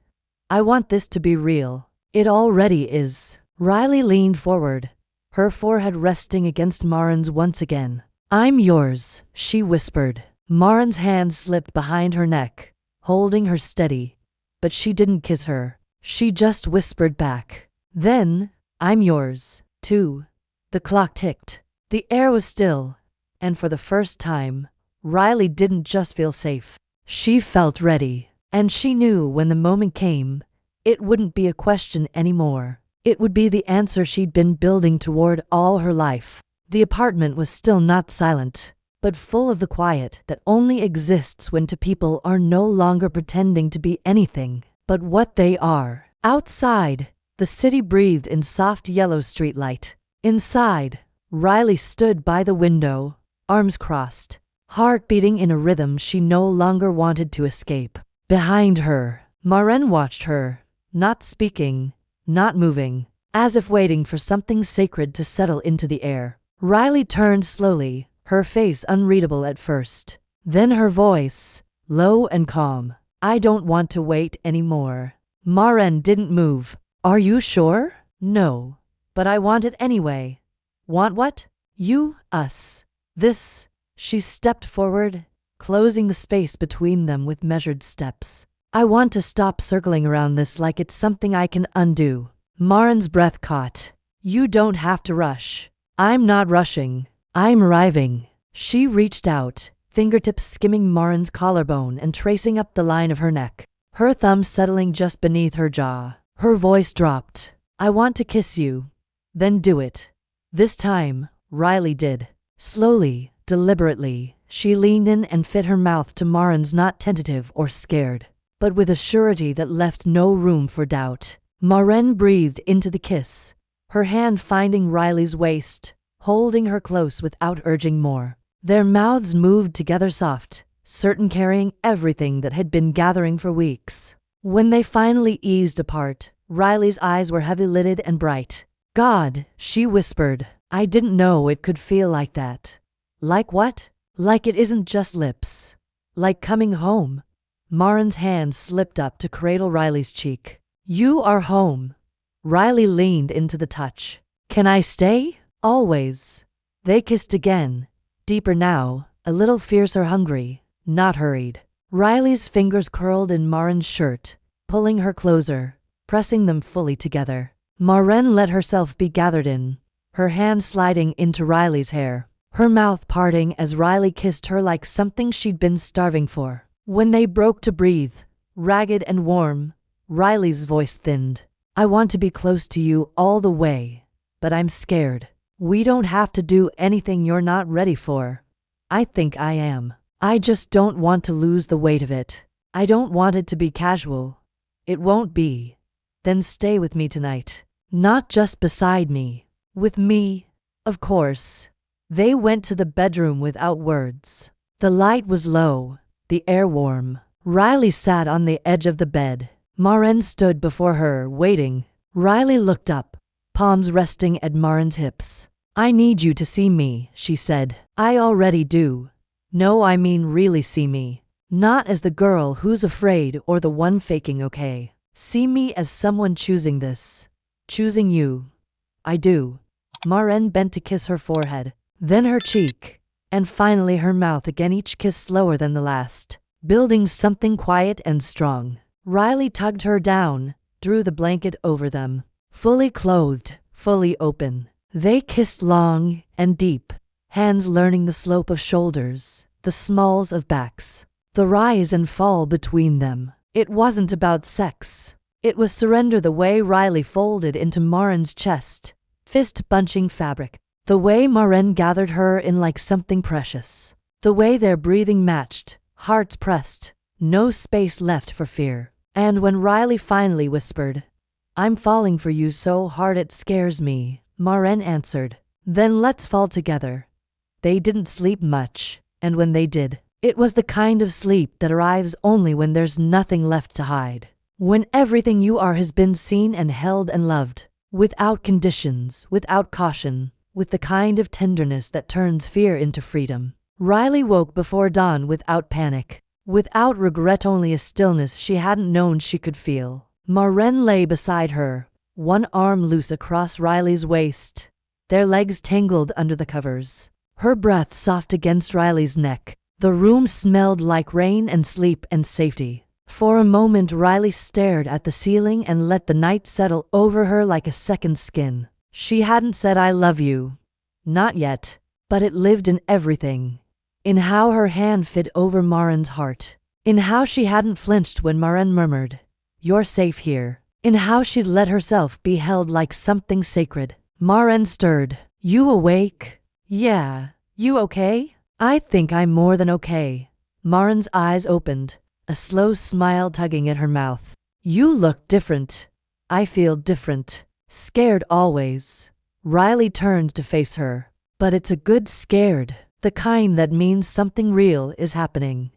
I want this to be real. It already is. Riley leaned forward, her forehead resting against Marin's once again. I'm yours, she whispered. Marin's hand slipped behind her neck, holding her steady, but she didn't kiss her. She just whispered back. Then, I'm yours, too. The clock ticked. The air was still, and for the first time, Riley didn't just feel safe. She felt ready, and she knew when the moment came, it wouldn't be a question anymore. It would be the answer she'd been building toward all her life. The apartment was still not silent, but full of the quiet that only exists when two people are no longer pretending to be anything but what they are. Outside, the city breathed in soft yellow streetlight. Inside, Riley stood by the window, arms crossed, heart beating in a rhythm she no longer wanted to escape. Behind her, Marin watched her, not speaking, not moving, as if waiting for something sacred to settle into the air. Riley turned slowly, her face unreadable at first. Then her voice, low and calm. I don't want to wait anymore. Marin didn't move. Are you sure? No. But I want it anyway. Want what? You, us. This. She stepped forward, closing the space between them with measured steps. I want to stop circling around this like it's something I can undo. Marin's breath caught. You don't have to rush. I'm not rushing. I'm arriving. She reached out, fingertips skimming Marin's collarbone and tracing up the line of her neck, her thumb settling just beneath her jaw. Her voice dropped. I want to kiss you. Then do it. This time, Riley did. Slowly, deliberately, she leaned in and fit her mouth to Marin's, not tentative or scared, but with a surety that left no room for doubt. Marin breathed into the kiss, her hand finding Riley's waist, holding her close without urging more. Their mouths moved together soft, certain carrying everything that had been gathering for weeks. When they finally eased apart, Riley's eyes were heavy-lidded and bright. God, she whispered, I didn't know it could feel like that. Like what? Like it isn't just lips. Like coming home. Marin's hand slipped up to cradle Riley's cheek. You are home. Riley leaned into the touch. Can I stay? Always. They kissed again, deeper now, a little fiercer, hungry, not hurried. Riley's fingers curled in Marin's shirt, pulling her closer, pressing them fully together. Marin let herself be gathered in, her hand sliding into Riley's hair, her mouth parting as Riley kissed her like something she'd been starving for. When they broke to breathe, ragged and warm, Riley's voice thinned. I want to be close to you all the way, but I'm scared. We don't have to do anything you're not ready for. I think I am. I just don't want to lose the weight of it. I don't want it to be casual. It won't be. Then stay with me tonight. Not just beside me. With me, of course. They went to the bedroom without words. The light was low, the air warm. Riley sat on the edge of the bed. Marin stood before her, waiting. Riley looked up, palms resting at Marin's hips. I need you to see me, she said. I already do. No, I mean really see me. Not as the girl who's afraid or the one faking okay. See me as someone choosing this. Choosing you. I do. Marin bent to kiss her forehead, then her cheek, and finally her mouth again, each kiss slower than the last, building something quiet and strong. Riley tugged her down, drew the blanket over them. Fully clothed, fully open. They kissed long and deep, hands learning the slope of shoulders, the smalls of backs, the rise and fall between them. It wasn't about sex. It was surrender, the way Riley folded into Marin's chest, fist bunching fabric, the way Marin gathered her in like something precious, the way their breathing matched, hearts pressed, no space left for fear. And when Riley finally whispered, I'm falling for you so hard it scares me, Marin answered, then let's fall together. They didn't sleep much, and when they did, It was the kind of sleep that arrives only when there's nothing left to hide. When everything you are has been seen and held and loved. Without conditions, without caution, with the kind of tenderness that turns fear into freedom. Riley woke before dawn without panic. Without regret, only a stillness she hadn't known she could feel. Maren lay beside her, one arm loose across Riley's waist, their legs tangled under the covers. Her breath soft against Riley's neck. The room smelled like rain and sleep and safety. For a moment Riley stared at the ceiling and let the night settle over her like a second skin. She hadn't said "I love you." Not yet. But it lived in everything. In how her hand fit over Maren's heart. In how she hadn't flinched when Maren murmured, "You're safe here." In how she'd let herself be held like something sacred. Maren stirred. "You awake?" "Yeah. You okay?" "I think I'm more than okay." Maren's eyes opened, a slow smile tugging at her mouth. "You look different." "I feel different. Scared always." Riley turned to face her. "But it's a good scared. The kind that means something real is happening."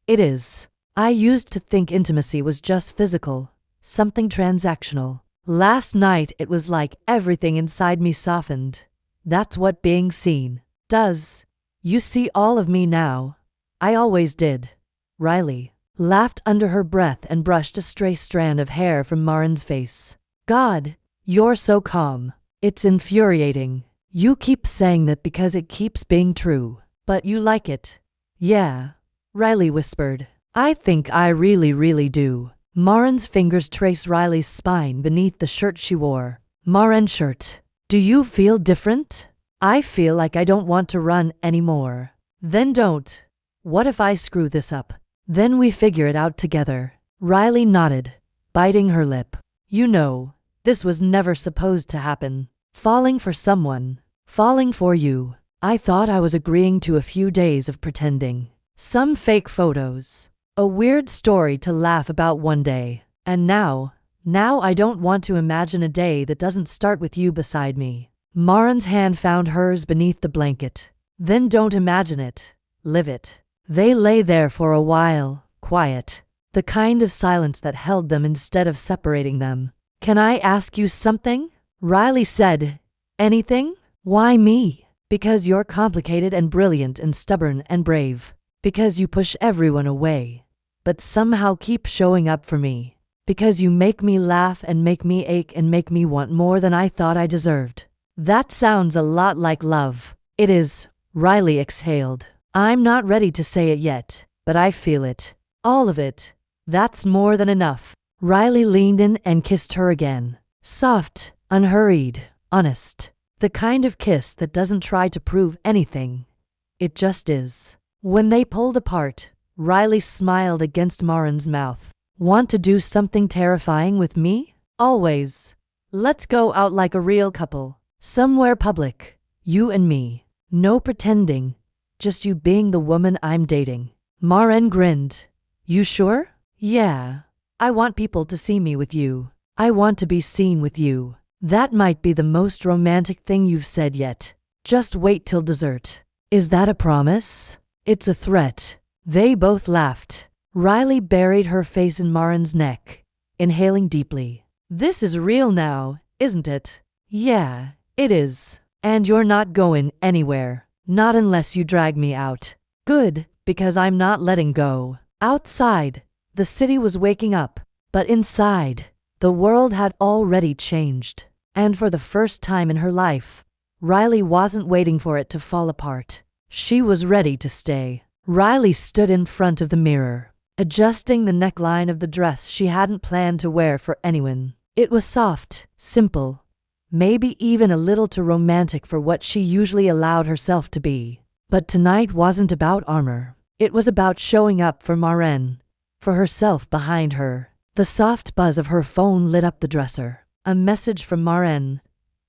"It is. I used to think intimacy was just physical, something transactional. Last night it was like everything inside me softened. That's what being seen does. You see all of me now. I always did." Riley laughed under her breath and brushed a stray strand of hair from Maren's face. "God, you're so calm. It's infuriating. You keep saying that because it keeps being true. But you like it." "Yeah," Riley whispered. "I think I really do." Maren's fingers traced Riley's spine beneath the shirt she wore. "Maren shirt. Do you feel different?" "I feel like I don't want to run anymore." "Then don't. What if I screw this up? Then we figure it out together." Riley nodded, biting her lip. "You know, this was never supposed to happen. Falling for someone. Falling for you. I thought I was agreeing to a few days of pretending. Some fake photos. A weird story to laugh about one day. And now I don't want to imagine a day that doesn't start with you beside me." Maren's hand found hers beneath the blanket. "Then don't imagine it. Live it." They lay there for a while, quiet. The kind of silence that held them instead of separating them. "Can I ask you something?" Riley said. "Anything?" "Why me?" "Because you're complicated and brilliant and stubborn and brave. Because you push everyone away, but somehow keep showing up for me. Because you make me laugh and make me ache and make me want more than I thought I deserved." "That sounds a lot like love." "It is," Riley exhaled. "I'm not ready to say it yet, but I feel it. All of it. That's more than enough." Riley leaned in and kissed her again. Soft, unhurried, honest. The kind of kiss that doesn't try to prove anything. It just is. When they pulled apart, Riley smiled against Maren's mouth. "Want to do something terrifying with me?" "Always. Let's go out like a real couple. Somewhere public. You and me. No pretending. Just you being the woman I'm dating." Maren grinned. "You sure?" "Yeah. I want people to see me with you. I want to be seen with you." "That might be the most romantic thing you've said yet. Just wait till dessert." "Is that a promise?" "It's a threat." They both laughed. Riley buried her face in Maren's neck, inhaling deeply. "This is real now, isn't it?" "Yeah, it is. And you're not going anywhere. Not unless you drag me out." "Good, because I'm not letting go." Outside, the city was waking up, but inside, the world had already changed. And for the first time in her life, Riley wasn't waiting for it to fall apart. She was ready to stay. Riley stood in front of the mirror, adjusting the neckline of the dress she hadn't planned to wear for anyone. It was soft, simple, maybe even a little too romantic for what she usually allowed herself to be. But tonight wasn't about armor. It was about showing up for Maren, for herself behind her. The soft buzz of her phone lit up the dresser. A message from Maren.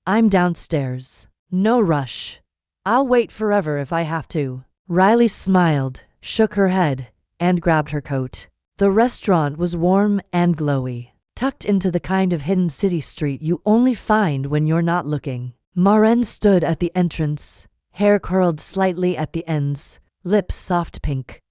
"I'm downstairs. No rush. I'll wait forever if I have to." Riley smiled, shook her head, and grabbed her coat. The restaurant was warm and glowy, tucked into the kind of hidden city street you only find when you're not looking. Maren stood at the entrance, hair curled slightly at the ends, lips soft pink.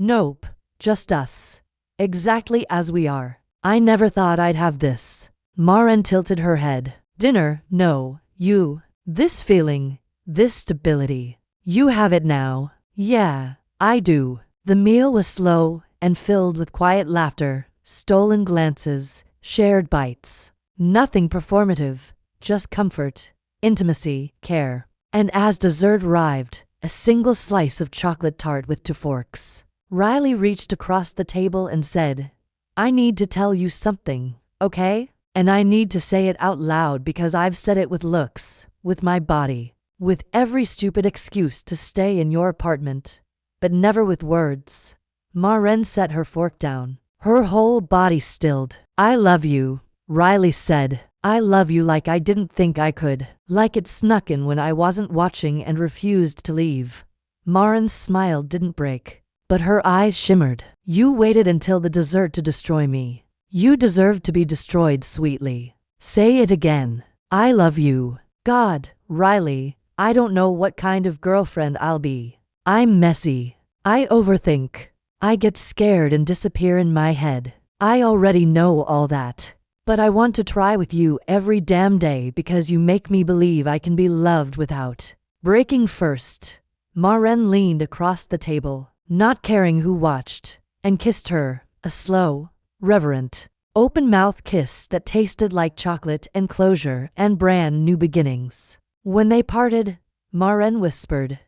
Nope, just us. Exactly as we are. I never thought I'd have this. Maren tilted her head. Dinner, no, you. This feeling, this stability. You have it now. Yeah, I do. The meal was slow and filled with quiet laughter, stolen glances, shared bites. Nothing performative, just comfort, intimacy, care. And as dessert arrived, a single slice of chocolate tart with 2 forks. Riley reached across the table and said, I need to tell you something, okay? And I need to say it out loud because I've said it with looks, with my body, with every stupid excuse to stay in your apartment, but never with words. Maren set her fork down. Her whole body stilled. I love you, Riley said. I love you like I didn't think I could. Like it snuck in when I wasn't watching and refused to leave. Maren's smile didn't break, but her eyes shimmered. You waited until the dessert to destroy me. You deserve to be destroyed sweetly. Say it again. I love you. God, Riley, I don't know what kind of girlfriend I'll be. I'm messy. I overthink. I get scared and disappear in my head. I already know all that. But I want to try with you every damn day because you make me believe I can be loved without breaking first. Maren leaned across the table, not caring who watched, and kissed her, a slow, reverent, open-mouth kiss that tasted like chocolate and closure and brand new beginnings. When they parted, Maren whispered,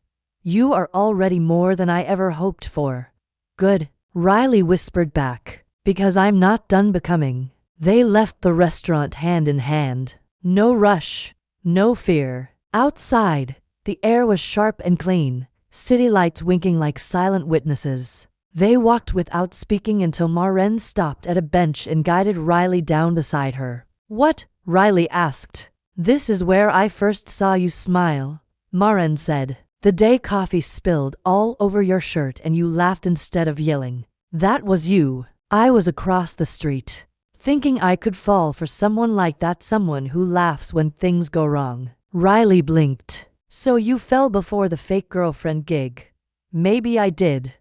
You are already more than I ever hoped for. Good, Riley whispered back, because I'm not done becoming. They left the restaurant hand in hand. No rush, no fear. Outside, the air was sharp and clean, city lights winking like silent witnesses. They walked without speaking until Maren stopped at a bench and guided Riley down beside her. What? Riley asked. This is where I first saw you smile, Maren said. The day coffee spilled all over your shirt and you laughed instead of yelling. That was you. I was across the street, thinking I could fall for someone like that, someone who laughs when things go wrong. Riley blinked. So you fell before the fake girlfriend gig. Maybe I did.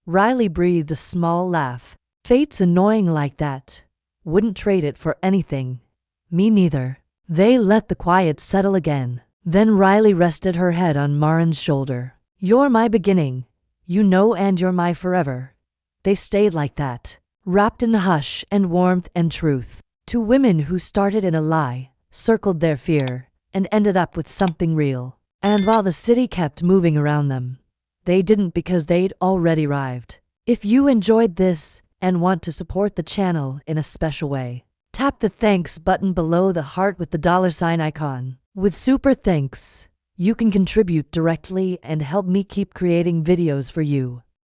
Riley breathed a small laugh. Fate's annoying like that. Wouldn't trade it for anything. Me neither. They let the quiet settle again. Then Riley rested her head on Maren's shoulder. You're my beginning, you know, and you're my forever. They stayed like that, wrapped in hush and warmth and truth. 2 women who started in a lie, circled their fear, and ended up with something real. And while the city kept moving around them, they didn't, because they'd already arrived. If you enjoyed this and want to support the channel in a special way, tap the thanks button below the heart with the $sign icon. With super thanks, you can contribute directly and help me keep creating videos for you.